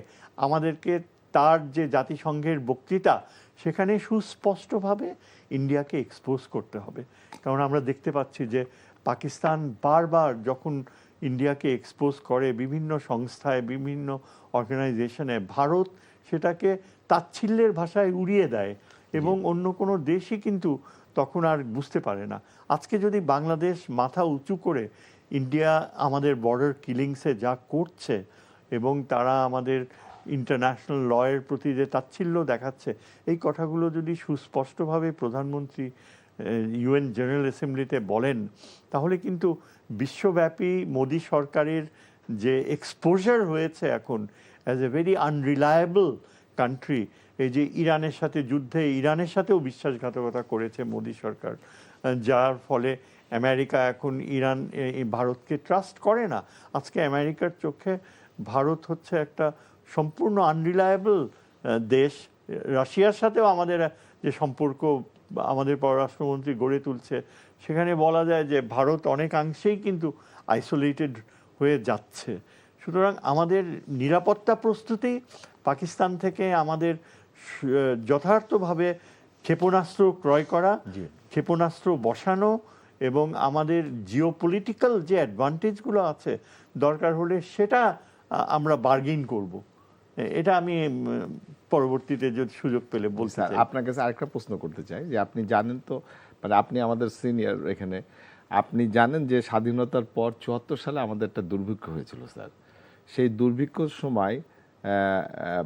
আমাদেরকে তার যে জাতিসংঘের বক্তৃতা, সেখানে সুস্পষ্টভাবে ইন্ডিয়াকে এক্সপোজ করতে হবে। কারণ আমরা দেখতে পাচ্ছি যে পাকিস্তান বারবার যখন ইন্ডিয়াকে এক্সপোজ করে বিভিন্ন সংস্থায়, বিভিন্ন অর্গানাইজেশনে, ভারত সেটাকে তাচ্ছিল্যের ভাষায় উড়িয়ে দেয় এবং অন্য কোনো দেশই কিন্তু তখন আর বুঝতে পারে না। আজকে যদি বাংলাদেশ মাথা উঁচু করে ইন্ডিয়া আমাদের বর্ডার কিলিংসে যা করছে এবং তারা আমাদের ইন্টারন্যাশনাল লয়ের প্রতি যে তাচ্ছিল্য দেখাচ্ছে, এই কথাগুলো যদি সুস্পষ্টভাবে প্রধানমন্ত্রী ইউএন জেনারেল অ্যাসেম্বলিতে বলেন, তাহলে কিন্তু বিশ্বব্যাপী মোদি সরকারের যে এক্সপোজার হয়েছে এখন as a very unreliable country, এই যে ইরানের সাথে যুদ্ধে ইরানের সাথেও বিশ্বাসঘাতকতা করেছে মোদি সরকার, যার ফলে আমেরিকা এখন ভারতকে ট্রাস্ট করে না। আজকে আমেরিকার চোখে ভারত হচ্ছে একটা সম্পূর্ণ আনরিলায়েবল দেশ। রাশিয়ার সাথেও আমাদের যে সম্পর্ক আমাদের পররাষ্ট্রমন্ত্রী গড়ে তুলছে, সেখানে বলা যায় যে ভারত অনেকাংশেই কিন্তু আইসোলেটেড হয়ে যাচ্ছে। সুতরাং আমাদের নিরাপত্তা প্রস্তুতি, পাকিস্তান থেকে আমাদের যথার্থভাবে ক্ষেপণাস্ত্র ক্রয় করা, ক্ষেপণাস্ত্র বসানো এবং আমাদের জিওপলিটিক্যাল যে অ্যাডভান্টেজগুলো আছে, দরকার হলে সেটা আমরা বার্গেইন করব। এটা আমি পরবর্তীতে যদি সুযোগ পেলে বলতে চাই। আপনার কাছে আরেকটা প্রশ্ন করতে চাই যে আপনি জানেন তো, মানে আপনি আমাদের সিনিয়র এখানে, আপনি জানেন যে স্বাধীনতার পর ৭৪ সালে আমাদের একটা দুর্ভিক্ষ হয়েছিল স্যার। সেই দুর্ভিক্ষর সময়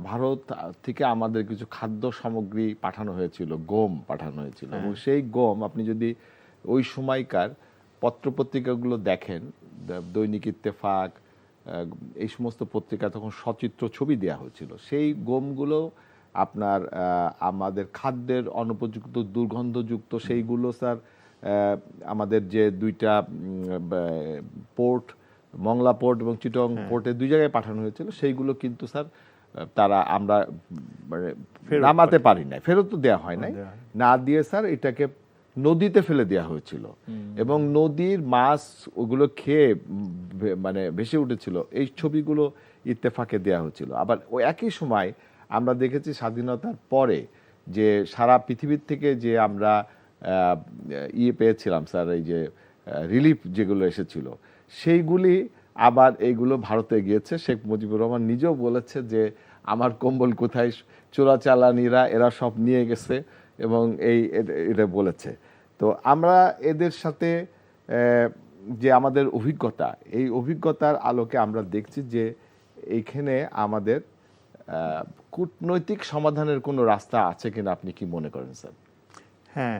ভারত থেকে আমাদের কিছু খাদ্য সামগ্রী পাঠানো হয়েছিল, গম পাঠানো হয়েছিল, এবং সেই গম আপনি যদি ওই সময়কার পত্রপত্রিকাগুলো দেখেন, দৈনিক ইত্তেফাক, এই সমস্ত পত্রিকা তখন সচিত্র ছবি দেওয়া হয়েছিল। সেই গমগুলো আপনার আমাদের খাদ্যের অনুপযুক্ত, দুর্গন্ধযুক্ত, সেইগুলো স্যার আমাদের যে দুইটা পোর্ট, মংলা পোর্ট এবং চিটং পোর্টে দুই জায়গায় পাঠানো হয়েছিল, সেইগুলো কিন্তু স্যার আমরা মানে নামাতে পারি নাই, ফেরত তো দেওয়া হয় নাই, না দিয়ে স্যার এটাকে নদীতে ফেলে দেওয়া হয়েছিল, এবং নদীর মাছ ওগুলো খেয়ে মানে ভেসে উঠেছিল। এই ছবিগুলো ইত্তেফাকে দেওয়া হয়েছিল। আবার ওই একই সময় আমরা দেখেছি স্বাধীনতার পরে যে সারা পৃথিবীর থেকে যে আমরা পেয়েছিলাম স্যার, এই যে রিলিফ যেগুলো এসেছিল, সেইগুলি আবার এইগুলো ভারতে গিয়েছে। শেখ মুজিবুর রহমান নিজেও বলেছে যে আমার কম্বল কোথায়, চোরাচালানিরা এরা সব নিয়ে গেছে, এবং এটা বলেছে। তো আমরা এদের সাথে যে আমাদের অভিজ্ঞতা, এই অভিজ্ঞতার আলোকে আমরা দেখছি যে এইখানে আমাদের কূটনৈতিক সমাধানের কোনো রাস্তা আছে কিনা, আপনি কি মনে করেন স্যার? হ্যাঁ,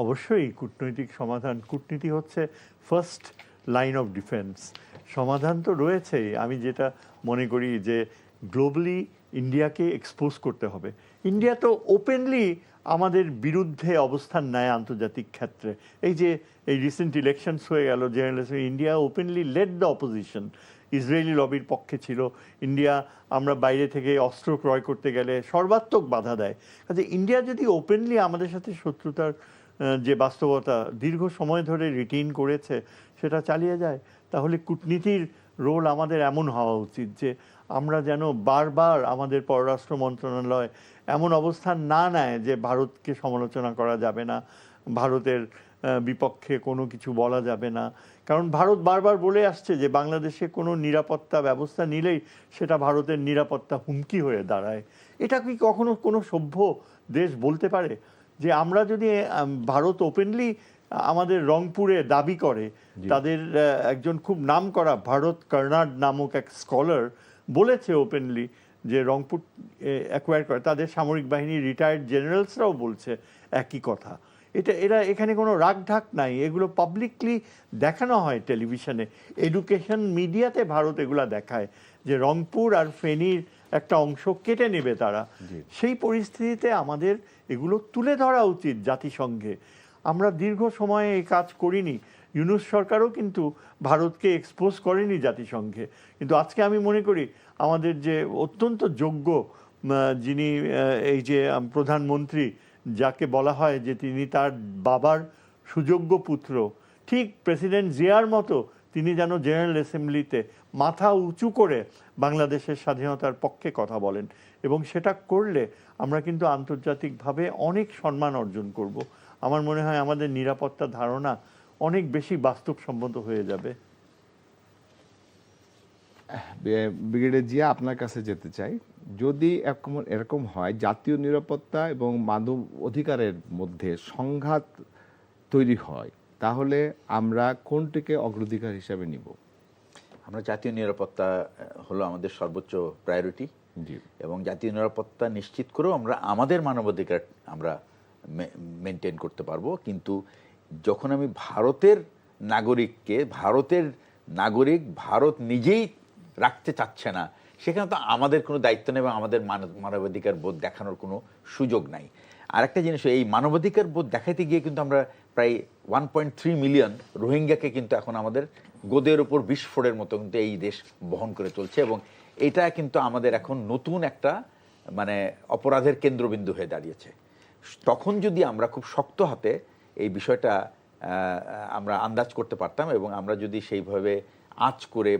অবশ্যই কূটনৈতিক সমাধান, কূটনীতি হচ্ছে ফার্স্ট লাইন অফ ডিফেন্স। সমাধান তো রয়েছেই। আমি যেটা মনে করি যে গ্লোবালি ইন্ডিয়াকে এক্সপোজ করতে হবে। ইন্ডিয়া তো ওপেনলি আমাদের বিরুদ্ধে অবস্থান নেয় আন্তর্জাতিক ক্ষেত্রে। এই যে এই রিসেন্ট ইলেকশনস হয়ে গেল, general India openly led the opposition. Israeli লবির পক্ষে ছিল ইন্ডিয়া। আমরা বাইরে থেকে অস্ত্র ক্রয় করতে গেলে সর্বাত্মক বাধা দেয়। কাজে ইন্ডিয়া যদি ওপেনলি আমাদের সাথে শত্রুতার যে বাস্তবতা দীর্ঘ সময় ধরে রিটেইন করেছে সেটা চালিয়ে যায়, তাহলে কূটনীতির রোল আমাদের এমন হওয়া উচিত যে আমরা যেন বারবার আমাদের পররাষ্ট্র মন্ত্রণালয় এমন অবস্থান না নেয় যে ভারতকে সমালোচনা করা যাবে না, ভারতের বিপক্ষে কোনো কিছু বলা যাবে না। কারণ ভারত বারবার বলে আসছে যে বাংলাদেশে কোনো নিরাপত্তা ব্যবস্থা নিলেই সেটা ভারতের নিরাপত্তা হুমকি হয়ে দাঁড়ায়। এটা কি কখনো কোনো সভ্য দেশ বলতে পারে? যে আমরা যদি ভারত ওপেনলি আমাদের রংপুরে দাবি করে, তাদের একজন খুব নামকরা ভারত কর্নাড নামক এক স্কলার বলেছে ওপেনলি যে রংপুর অ্যাকোয়ার করে, তাদের সামরিক বাহিনীর রিটায়ার্ড জেনারেলসরাও বলছে একই কথা। এরা এখানে কোনো রাগঢাক নাই, এগুলো পাবলিকলি দেখানো হয় টেলিভিশনে, এডুকেশন মিডিয়াতে ভারত এগুলা দেখায় যে রংপুর আর ফেনীর একটা অংশ কেটে নেবে তারা। সেই পরিস্থিতিতে আমাদের এগুলো তুলে ধরা উচিত জাতিসংঘে। আমরা দীর্ঘ সময়ে এই কাজ করিনি। ইউনূস সরকারও কিন্তু ভারতকে এক্সপোজ করেনি জাতিসংঘে। কিন্তু আজকে আমি মনে করি আমাদের যে অত্যন্ত যোগ্য যিনি এই যে প্রধানমন্ত্রী, যাকে বলা হয় যে তিনি তার বাবার সুযোগ্য পুত্র, ঠিক প্রেসিডেন্ট জিয়ার মতো তিনি যেন জেনারেল অ্যাসেম্বলিতে মাথা উঁচু করে বাংলাদেশের স্বাধীনতার পক্ষে কথা বলেন, এবং সেটা করলে আমরা কিন্তু আন্তর্জাতিকভাবে অনেক সম্মান অর্জন করব। আমার মনে হয় আমাদের নিরাপত্তা ধারণা অনেক বেশি বাস্তবসম্মত হয়ে যাবে। ব্রিগেডিয়ার জিয়া, আপনার কাছে যেতে চাই, যদি এরকম হয় জাতীয় নিরাপত্তা এবং মানব অধিকারের মধ্যে সংঘাত তৈরি হয়, তাহলে আমরা কোনটিকে অগ্রাধিকার হিসাবে নিব? আমরা জাতীয় নিরাপত্তা হলো আমাদের সর্বোচ্চ প্রায়োরিটি, এবং জাতীয় নিরাপত্তা নিশ্চিত করেও আমরা আমাদের মানবাধিকার আমরা মেনটেন করতে পারবো। কিন্তু যখন আমি ভারতের নাগরিক ভারত নিজেই রাখতে চাচ্ছে না, সেখানে তো আমাদের কোনো দায়িত্ব নেই এবং আমাদের মানবাধিকার বোধ দেখানোর কোনো সুযোগ নাই। আর একটা জিনিস, এই মানবাধিকার বোধ দেখাইতে গিয়ে কিন্তু আমরা প্রায় 1.3 মিলিয়ন রোহিঙ্গাকে কিন্তু এখন আমাদের গোদের উপর বিস্ফোরের মতো কিন্তু এই দেশ বহন করে চলছে, এবং এটা কিন্তু আমাদের এখন নতুন একটা মানে অপরাধের কেন্দ্রবিন্দু হয়ে দাঁড়িয়েছে। তখন যদি আমরা খুব শক্ত হাতে এই বিষয়টা আমরা আন্দাজ করতে পারতাম, এবং আমরা যদি সেইভাবে করে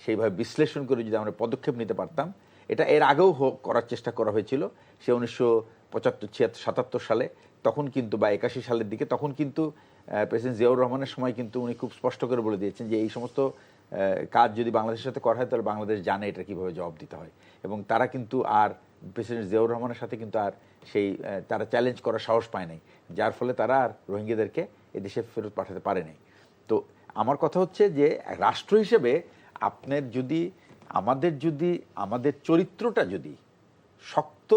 সেইভাবে বিশ্লেষণ করে যদি আমরা পদক্ষেপ নিতে পারতাম, এটা এর আগেও করার চেষ্টা করা হয়েছিল। সে 1975-76-77 সালে, তখন কিন্তু, বা 81 সালের দিকে, তখন কিন্তু প্রেসিডেন্ট জিয়াউর রহমানের সময় কিন্তু উনি খুব স্পষ্ট করে বলে দিয়েছেন যে এই সমস্ত কাজ যদি বাংলাদেশের সাথে করা হয় তাহলে বাংলাদেশ জানে এটা কীভাবে জবাব দিতে হয়, এবং তারা কিন্তু আর প্রেসিডেন্ট জিয়াউর রহমানের সাথে কিন্তু আর তারা চ্যালেঞ্জ করার সাহস পায় নাই, যার ফলে তারা আর রোহিঙ্গাদেরকে এদেশে ফেরত পাঠাতে পারে নাই। তো আমার কথা হচ্ছে যে রাষ্ট্র হিসেবে আমাদের চরিত্রটা যদি শক্ত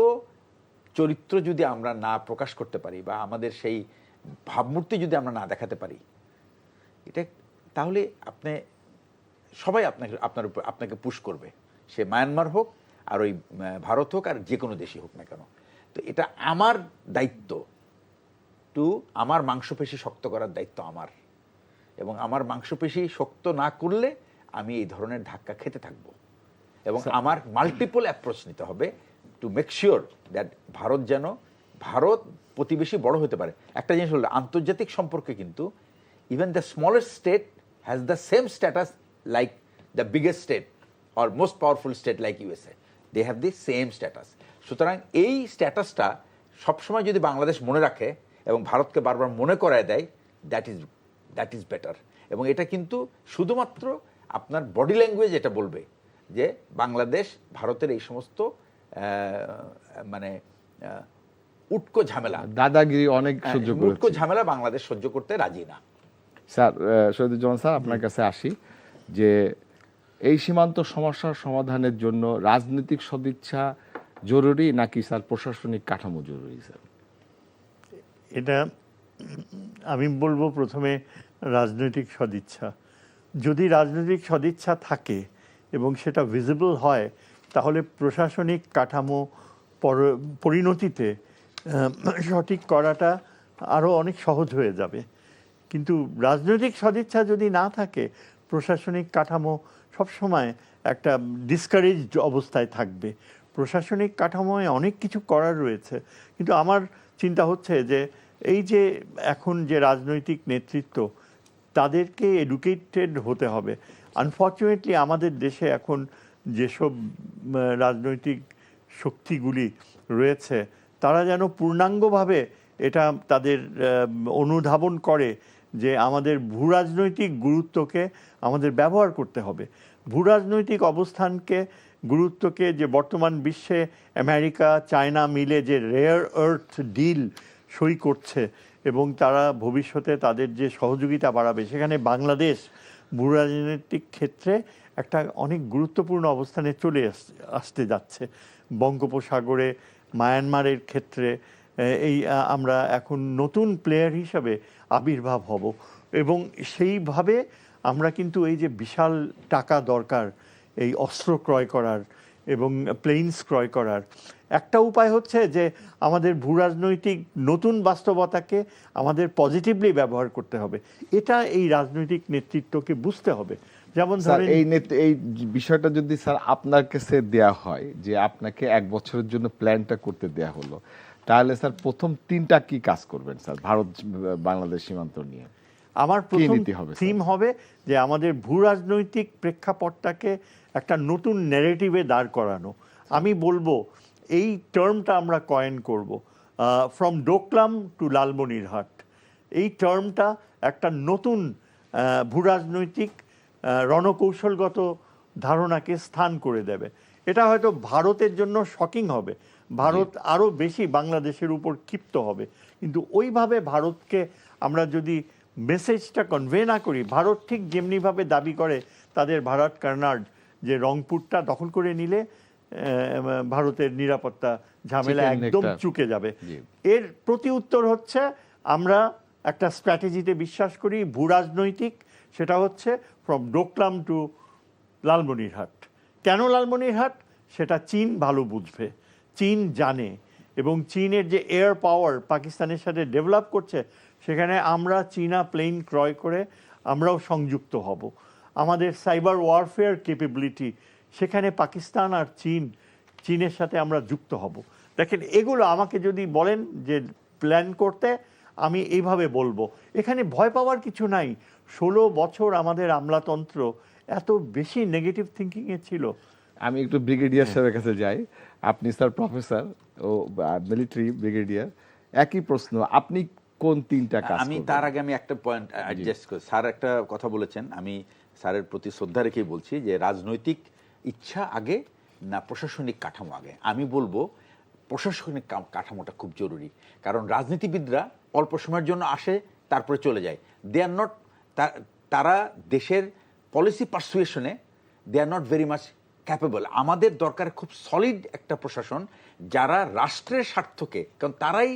চরিত্র যদি আমরা না প্রকাশ করতে পারি বা আমাদের সেই ভাবমূর্তি যদি আমরা না দেখাতে পারি, এটা তাহলে সবাই আপনাকে পুশ করবে, সে মায়ানমার হোক আর ওই ভারত হোক আর যে কোনো দেশই হোক না কেন। তো এটা আমার দায়িত্ব, আমার মাংসপেশি শক্ত করার দায়িত্ব আমার, এবং আমার মাংসপেশি শক্ত না করলে আমি এই ধরনের ধাক্কা খেতে থাকব, এবং আমার মাল্টিপল অ্যাপ্রোচ নিতে হবে to make sure that Bharat প্রতিবেশী বড় হতে পারে। একটা জিনিস হলো আন্তর্জাতিক সম্পর্কে কিন্তু even the smallest state has the same status like the biggest state or most powerful state like USA, they have the same status. সুতরাং এই স্ট্যাটাসটা সবসময় যদি বাংলাদেশ মনে রাখে এবং ভারতকে বারবার মনে করায় দেয়, দ্যাট ইজ বেটার। এবং এটা কিন্তু শুধুমাত্র আপনার বডি ল্যাঙ্গুয়েজ এটা বলবে যে বাংলাদেশ ভারতের এই সমস্ত উটকো ঝামেলা, দাদাগিরি অনেক সহ্য করেছে, উটকো ঝামেলা বাংলাদেশ সহ্য করতে রাজি না। স্যার শহীদুজ্জামান স্যার, আপনার কাছে আসি যে এই সীমান্ত সমস্যার সমাধানের জন্য রাজনৈতিক সদিচ্ছা জরুরি নাকি স্যার প্রশাসনিক কাঠামো জরুরি? স্যার এটা আমি বলবো প্রথমে রাজনৈতিক সদিচ্ছা। যদি রাজনৈতিক সদিচ্ছা থাকে এবং সেটা ভিজিবল হয়, তাহলে প্রশাসনিক কাঠামো পরিণতিতে সঠিক করাটা আরও অনেক সহজ হয়ে যাবে। কিন্তু রাজনৈতিক সদিচ্ছা যদি না থাকে, প্রশাসনিক কাঠামো সবসময় একটা ডিসকারেজড অবস্থায় থাকবে। প্রশাসনিক কাঠামোয় অনেক কিছু করার রয়েছে, কিন্তু আমার চিন্তা হচ্ছে যে এই যে এখন যে রাজনৈতিক নেতৃত্ব, তাদেরকে এডুকেটেড হতে হবে। আনফর্চুনেটলি আমাদের দেশে এখন যেসব রাজনৈতিক শক্তিগুলি রয়েছে, তারা যেন পূর্ণাঙ্গভাবে এটা তাদের অনুধাবন করে যে আমাদের ভূরাজনৈতিক গুরুত্বকে আমাদের ব্যবহার করতে হবে। ভূরাজনৈতিক অবস্থানকে, গুরুত্বকে, যে বর্তমান বিশ্বে আমেরিকা চায়না মিলে যে রেয়ার আর্থ ডিল সই করছে এবং তারা ভবিষ্যতে তাদের যে সহযোগিতা বাড়াবে, সেখানে বাংলাদেশ ভূরাজনৈতিক ক্ষেত্রে একটা অনেক গুরুত্বপূর্ণ অবস্থানে চলে আসতে যাচ্ছে। বঙ্গোপসাগরে মায়ানমারের ক্ষেত্রে আমরা এখন নতুন প্লেয়ার হিসাবে আবির্ভাব হব, এবং সেইভাবে আমরা কিন্তু এই যে বিশাল টাকা দরকার এই অস্ত্র ক্রয় করার এবং প্লেনস ক্রয় করার, একটা উপায় হচ্ছে যে আমাদের ভূরাজনৈতিক নতুন বাস্তবতাকে আমাদের পজিটিভলি ব্যবহার করতে হবে। এটা এই রাজনৈতিক নেতৃত্বকে বুঝতে হবে। যেমন স্যার এই বিষয়টা যদি স্যার আপনার কাছে দেয়া হয় যে আপনাকে 1 বছরের জন্য প্ল্যানটা করতে দেয়া হলো, তাহলে স্যার প্রথম 3টা কি কাজ করবেন স্যার ভারত বাংলাদেশ সীমান্ত নিয়ে? আমার প্রথম থিম হবে যে আমাদের ভূরাজনৈতিক প্রেক্ষাপটটাকে একটা নতুন ন্যারেটিভে দাঁড় করানো। আমি বলবো এই টার্মটা আমরা কয়েন করব, ফ্রম ডোকলাম টু লালমনিরহাট। এই টার্মটা একটা নতুন ভূরাজনৈতিক রণকৌশলগত ধারণাকে স্থান করে দেবে। এটা হয়তো ভারতের জন্য শকিং হবে, ভারত আরও বেশি বাংলাদেশের উপর ক্ষিপ্ত হবে, কিন্তু ওইভাবে ভারতকে আমরা যদি মেসেজটা কনভে না করি, ভারত ঠিক যেমনিভাবে দাবি করে তাদের ভারত কর্নাড যে রংপুরটা দখল করে নিলে ভারতের নিরাপত্তা ঝামেলা একদম চুকে যাবে, এর প্রতি উত্তর হচ্ছে আমরা একটা স্ট্র্যাটেজিতে বিশ্বাস করি ভূরাজনৈতিক, সেটা হচ্ছে ফ্রম ডোকলাম টু লালমনিরহাট। কেন লালমনিরহাট? সেটা চীন ভালো বুঝবে, চীন জানে, এবং চীনের যে এয়ার পাওয়ার পাকিস্তানের সাথে ডেভেলপ করছে, সেখানে আমরা চীনা প্লেন ক্রয় করে আমরাও সংযুক্ত হব। আমাদের সাইবার ওয়ারফেয়ার ক্যাপাবিলিটি, সেখানে পাকিস্তান আর চীনের সাথে আমরা যুক্ত হব। দেখেন, এগুলো আমাকে যদি বলেন যে প্ল্যান করতে, আমি এইভাবে বলবো। এখানে ভয় পাওয়ার কিছু নাই। 16 বছর আমাদের আমলাতন্ত্র এত বেশি নেগেটিভ থিঙ্কিংয়ে ছিল। আমি একটু ব্রিগেডিয়ার সাহেবের কাছে যাই। আপনি স্যার প্রফেসর ও মিলিটারি ব্রিগেডিয়ার, একই প্রশ্ন, আপনি কোন 3টা কাজ করবেন? আমি তার আগে আমি একটা পয়েন্ট অ্যাডজাস্ট করি। স্যার একটা কথা বলেছেন, আমি স্যারের প্রতি শ্রদ্ধা রেখেই বলছি যে রাজনৈতিক ইচ্ছা আগে না প্রশাসনিক কাঠামো আগে। আমি বলবো প্রশাসনিক কাঠামোটা খুব জরুরি, কারণ রাজনীতিবিদরা অল্প সময়ের জন্য আসে, তারপরে চলে যায়। দে আর নট, তারা দেশের পলিসি পারসুয়েশনে they are not very much capable. আমাদের দরকার খুব সলিড একটা প্রশাসন যারা রাষ্ট্রের স্বার্থকে, কারণ তারাই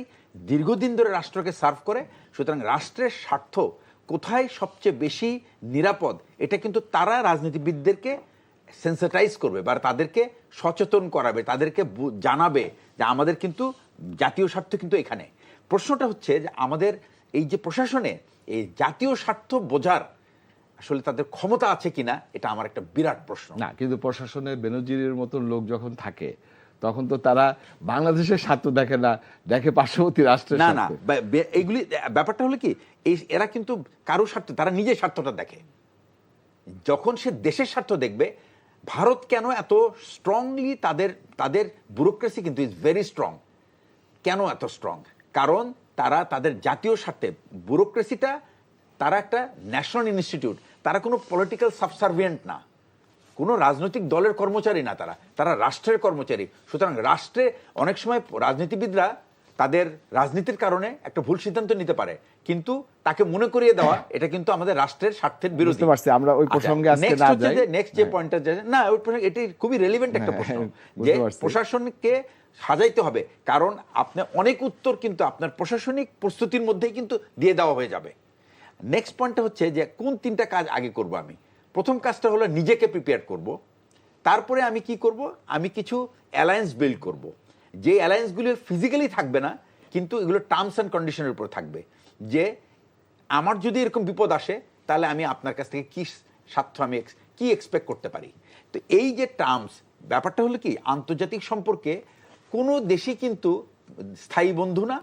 দীর্ঘদিন ধরে রাষ্ট্রকে সার্ভ করে, সুতরাং রাষ্ট্রের স্বার্থ কোথায় সবচেয়ে বেশি নিরাপদ এটা কিন্তু তারা রাজনীতিবিদদেরকে সেন্সিটাইজ করবে বা তাদেরকে সচেতন করাবে, তাদেরকে জানাবে যে আমাদের কিন্তু জাতীয় স্বার্থ কিন্তু এখানে। প্রশ্নটা হচ্ছে যে আমাদের এই যে প্রশাসনে এই জাতীয় স্বার্থ বোঝার আসলে তাদের ক্ষমতা আছে কিনা, এটা আমার একটা বিরাট প্রশ্ন। না, কিন্তু প্রশাসনে বেনজিরের মতো লোক যখন থাকে তখন তো তারা বাংলাদেশের স্বার্থ দেখে না, দেখে পার্শ্ববর্তী রাষ্ট্রের না স্বার্থ। না, এইগুলি ব্যাপারটা হলো কি, এরা কিন্তু কারো স্বার্থ, তারা নিজের স্বার্থটা দেখে। যখন সে দেশের স্বার্থ দেখবে, ভারত কেন এত স্ট্রংলি তাদের ব্যুরোক্রেসি কিন্তু ইজ ভেরি স্ট্রং। কেন এত স্ট্রং? কারণ তারা তাদের জাতীয় স্বার্থে ব্যুরোক্রেসিটা, তারা একটা ন্যাশনাল ইনস্টিটিউট, তারা কোনো পলিটিক্যাল সাবসার্ভিয়েন্ট না, কোনো রাজনৈতিক দলের কর্মচারী না, তারা রাষ্ট্রের কর্মচারী। সুতরাং রাষ্ট্রে অনেক সময় রাজনীতিবিদরা তাদের রাজনীতির কারণে একটা ভুল সিদ্ধান্ত নিতে পারে, কিন্তু তাকে মনে করিয়ে দেওয়া এটা কিন্তু আমাদের রাষ্ট্রের স্বার্থের বিরোধী। বুঝতে পারছি, আমরা ওই প্রসঙ্গে আজকে না যাই। নেক্সট যে পয়েন্টটা, না ওই প্রসঙ্গে, এটি খুবই রেলিভেন্ট একটা প্রশ্ন যে প্রশাসনকে সাজাইতে হবে, কারণ আপনি অনেক উত্তর কিন্তু আপনার প্রশাসনিক প্রস্তুতির মধ্যেই কিন্তু দিয়ে দেওয়া হয়ে যাবে। নেক্সট পয়েন্টটা হচ্ছে যে কোন তিনটা কাজ আগে করব আমি। প্রথম কাজটা হলো নিজেকে প্রিপেয়ার করব, তারপরে আমি কি করব, আমি কিছু অ্যালায়েন্স বিল্ড করব, যে অ্যালায়েন্সগুলো ফিজিক্যালি থাকবে না কিন্তু এগুলো টার্মস অ্যান্ড কন্ডিশনের উপর থাকবে, যে আমার যদি এরকম বিপদ আসে তাহলে আমি আপনার কাছ থেকে কি স্বার্থ, আমি কি এক্সপেক্ট করতে পারি। তো এই যে টার্মস, ব্যাপারটা হলো কি, আন্তর্জাতিক সম্পর্কে কোনো দেশই কিন্তু স্থায়ী বন্ধু না,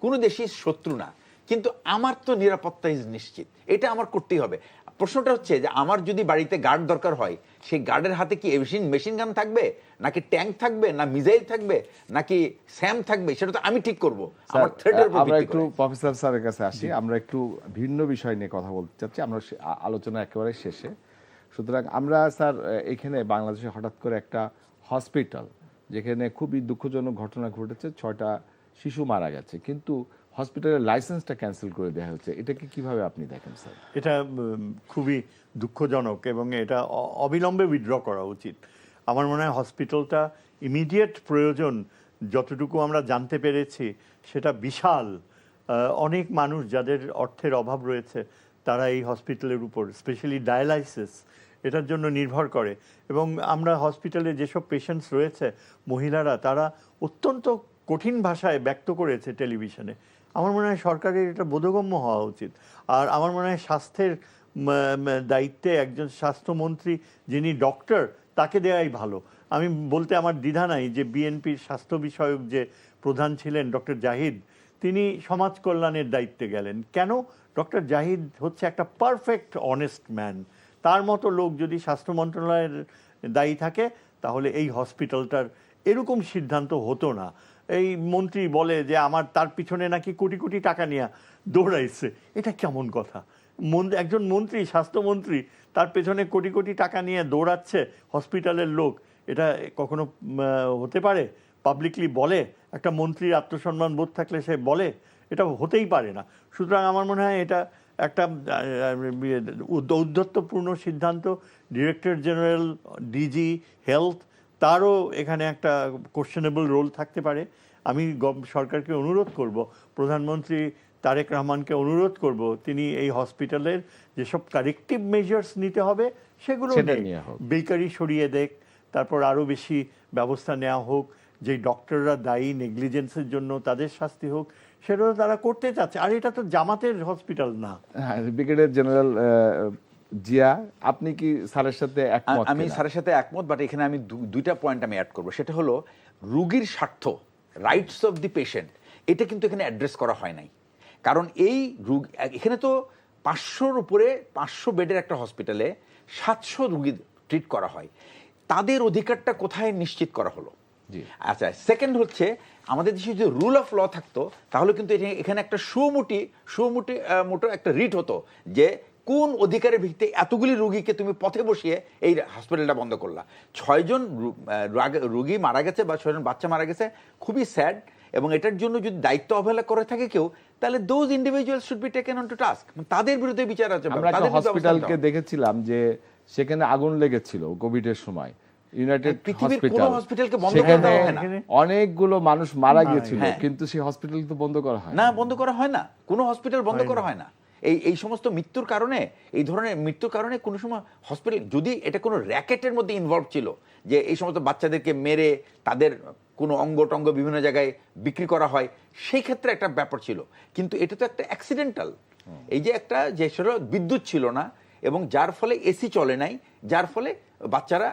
কোনো দেশই শত্রু না, কিন্তু আমার তো নিরাপত্তা ইজ নিশ্চিত, এটা আমার করতেই হবে। প্রশ্নটা হচ্ছে যে আমার যদি বাড়িতে গার্ড দরকার হয়, সেই গার্ডের হাতে কি মেশিন গান থাকবে, নাকি ট্যাঙ্ক থাকবে, না মিসাইল থাকবে, নাকি স্যাম থাকবে, সেটা তো আমি ঠিক করবো আমার থ্রেটের উপর আমরা ভিত্তি একটু করে। প্রফেসর স্যারের কাছে আসি, আমরা একটু ভিন্ন বিষয় নিয়ে কথা বলতে চাচ্ছি, আমরা আলোচনা একেবারে শেষে। সুতরাং আমরা স্যার এখানে বাংলাদেশে হঠাৎ করে একটা হসপিটাল, যেখানে খুবই দুঃখজনক ঘটনা ঘটেছে, 6টা শিশু মারা গেছে, কিন্তু হসপিটালের লাইসেন্সটা ক্যান্সেল করে দেওয়া হচ্ছে, এটাকে কিভাবে আপনি দেখেন স্যার? এটা খুবই দুঃখজনক এবং এটা অবিলম্বে উইথড্র করা উচিত। আমার মনে হয় হসপিটালটা ইমিডিয়েট প্রয়োজন, যতটুকু আমরা জানতে পেরেছি সেটা বিশাল। অনেক মানুষ যাদের অর্থের অভাব রয়েছে তারা এই হসপিটালের উপর, স্পেশালি ডায়ালাইসিস, এটার জন্য নির্ভর করে। এবং আমরা হসপিটালে যেসব পেশেন্টস রয়েছে, মহিলারা, তারা অত্যন্ত কঠিন ভাষায় ব্যক্ত করেছে টেলিভিশনে। আমার মনে হয় সরকারের এটা বোধগম্য হওয়া উচিত। আর আমার মনে হয় স্বাস্থ্যের দায়িত্বে একজন স্বাস্থ্যমন্ত্রী যিনি ডক্টর, তাকে দেওয়াই ভালো। আমি বলতে আমার দ্বিধা নাই যে বিএনপির স্বাস্থ্য বিষয়ক যে প্রধান ছিলেন ডক্টর জাহিদ, তিনি সমাজ কল্যাণের দায়িত্বে গেলেন কেন? ডক্টর জাহিদ হচ্ছে একটা পারফেক্ট অনেস্ট ম্যান। তার মতো লোক যদি স্বাস্থ্য মন্ত্রণালয়ের দায়ী থাকে তাহলে এই হসপিটালটার এরকম সিদ্ধান্ত হতো না। এই মন্ত্রী বলে যে তার পিছনে নাকি কোটি কোটি টাকা নিয়ে দৌড়াইছে, এটা কেমন কথা? একজন মন্ত্রী, স্বাস্থ্যমন্ত্রী, তার পেছনে কোটি কোটি টাকা নিয়ে দৌড়াচ্ছে হসপিটালের লোক, এটা কখনো হতে পারে? পাবলিকলি বলে? একটা মন্ত্রীর আত্মসম্মান বোধ থাকলে সে বলে? এটা হতেই পারে না। সুতরাং আমার মনে হয় এটা একটা ঔদ্ধত্যপূর্ণ সিদ্ধান্ত। ডিরেক্টর জেনারেল, ডিজি হেলথ, তারও এখানে একটা কোশ্চেনেবল রোল থাকতে পারে। আমি সরকারকে অনুরোধ করব, প্রধানমন্ত্রী তারেক রহমানকে অনুরোধ করব, তিনি এই হসপিটালের যেসব কারেক্টিভ মেজার্স নিতে হবে সেগুলো বেকারি সরিয়ে দেখ, তারপর আরও বেশি ব্যবস্থা নেওয়া হোক, যে ডক্টররা দায়ী নেগলিজেন্সের জন্য তাদের শাস্তি হোক, সেটাও তারা করতে চাচ্ছে। আর এটা তো জামাতের হসপিটাল না। ব্রিগেডিয়ার জেনারেল জিয়া, আপনি কি স্যারের সাথে একমত? আমি স্যারের সাথে একমত, বাট এখানে আমি দুইটা পয়েন্ট আমি অ্যাড করবো। সেটা হলো রোগীর স্বার্থ, রাইটস অফ দি পেশেন্ট, এটা কিন্তু এখানে অ্যাড্রেস করা হয় নাই। কারণ এই এখানে তো 500-র উপরে, 500 বেডের একটা হসপিটালে 700 রোগী ট্রিট করা হয়, তাদের অধিকারটা কোথায় নিশ্চিত করা হলো? আচ্ছা, সেকেন্ড হচ্ছে আমাদের দেশে যদি রুল অফ ল থাকতো তাহলে কিন্তু এখানে একটা মোটো একটা রিট হতো যে কোন অধিকারের ভিত্তিতে এতগুলি রোগীকে তুমি পথে বসিয়ে এই হসপিটালটা বন্ধ করলা। 6 জন রোগী মারা গেছে বা 6 জন বাচ্চা মারা গেছে, খুবই স্যাড। এবং এটার জন্য যদি দায়িত্ব অবহেলা করে থাকে কেউ, তাহলে those individual should be taken on to task, তাদের বিরুদ্ধে বিচার আছে। আমরা একটা হসপিটালকে দেখেছিলাম যে সেখানে আগুন লেগেছিল কোভিডের সময়, ইউনাইটেড পৃথিবীর কোনো হসপিটাল, হসপিটালকে বন্ধ করে সেখানে দেওয়া হয় না। অনেকগুলো মানুষ মারা গিয়েছিল, হ্যাঁ। কিন্তু সেই হসপিটাল তো বন্ধ করা হয় না, বন্ধ করা হয় না, কোনো হসপিটাল বন্ধ করা হয় না। এই সমস্ত মৃত্যুর কারণে, এই ধরনের মৃত্যুর কারণে কোনো সময় হসপিটাল, যদি এটা কোনো র্যাকেটের মধ্যে ইনভলভ ছিল, যে এই সমস্ত বাচ্চাদেরকে মেরে তাদের কোনো অঙ্গ টঙ্গ বিভিন্ন জায়গায় বিক্রি করা হয়, সেই ক্ষেত্রে একটা ব্যাপার ছিল। কিন্তু এটা তো একটা অ্যাক্সিডেন্টাল, এই যে একটা যে সেটা বিদ্যুৎ ছিল না এবং যার ফলে এসি চলে নাই, যার ফলে বাচ্চারা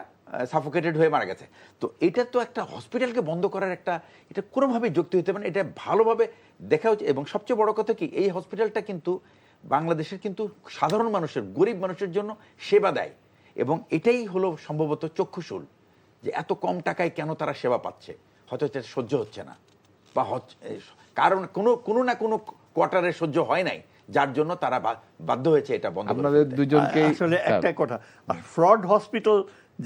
সাফোকেটেড হয়ে মারা গেছে। তো এটা তো একটা হসপিটালকে বন্ধ করার একটা, এটা কোনোভাবে যুক্তি হতে পারে না, এটা ভালোভাবে দেখা উচিত। এবং সবচেয়ে বড় কথা কি, এই হসপিটালটা কিন্তু বাংলাদেশের কিন্তু সাধারণ মানুষের, গরিব মানুষের জন্য সেবা দেয়, এবং এটাই হলো সম্ভবত চক্ষুশূল, যে এত কম টাকায় কেন তারা সেবা পাচ্ছে। হয়তো এটা সহ্য হচ্ছে না, বা কারণ কোনো না কোনো কোয়ার্টারে সহ্য হয় নাই, যার জন্য তারা বাধ্য হয়েছে এটা বন্ধ করতে। আপনাদের দুজনকে আসলে একটা কথা, ফ্রড হসপিটাল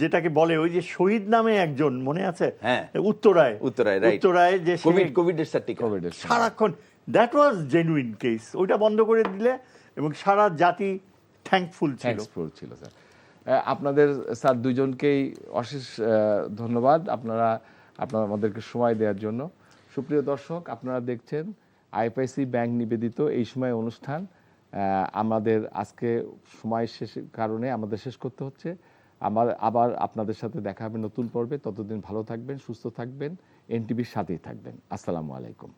যেটাকে বলে, ওই যে শহীদ নামে একজন মনে আছে, হ্যাঁ, উত্তরায়, রাইট, উত্তরায় যে কোভিডের সার্টিফিকেট সারাক্ষণ, দ্যাট ওয়াজ জেনুইন কেস, ওইটা বন্ধ করে দিলে এবং সারা জাতি থ্যাঙ্কফুল ছিল। থ্যাঙ্কসফুল ছিল স্যার। আপনাদের স্যার দুজনকেই অশেষ ধন্যবাদ, আপনারা আমাদেরকে সময় দেওয়ার জন্য। সুপ্রিয় দর্শক, আপনারা দেখছেন আইএফআইসি ব্যাংক নিবেদিত এই সময় অনুষ্ঠান। আমাদের আজকে সময় শেষের কারণে আমাদের শেষ করতে হচ্ছে। আবার আপনাদের সাথে দেখা হবে নতুন পর্বে। ততদিন ভালো থাকবেন, সুস্থ থাকবেন, এনটিভির সাথেই থাকবেন। আসসালামু আলাইকুম।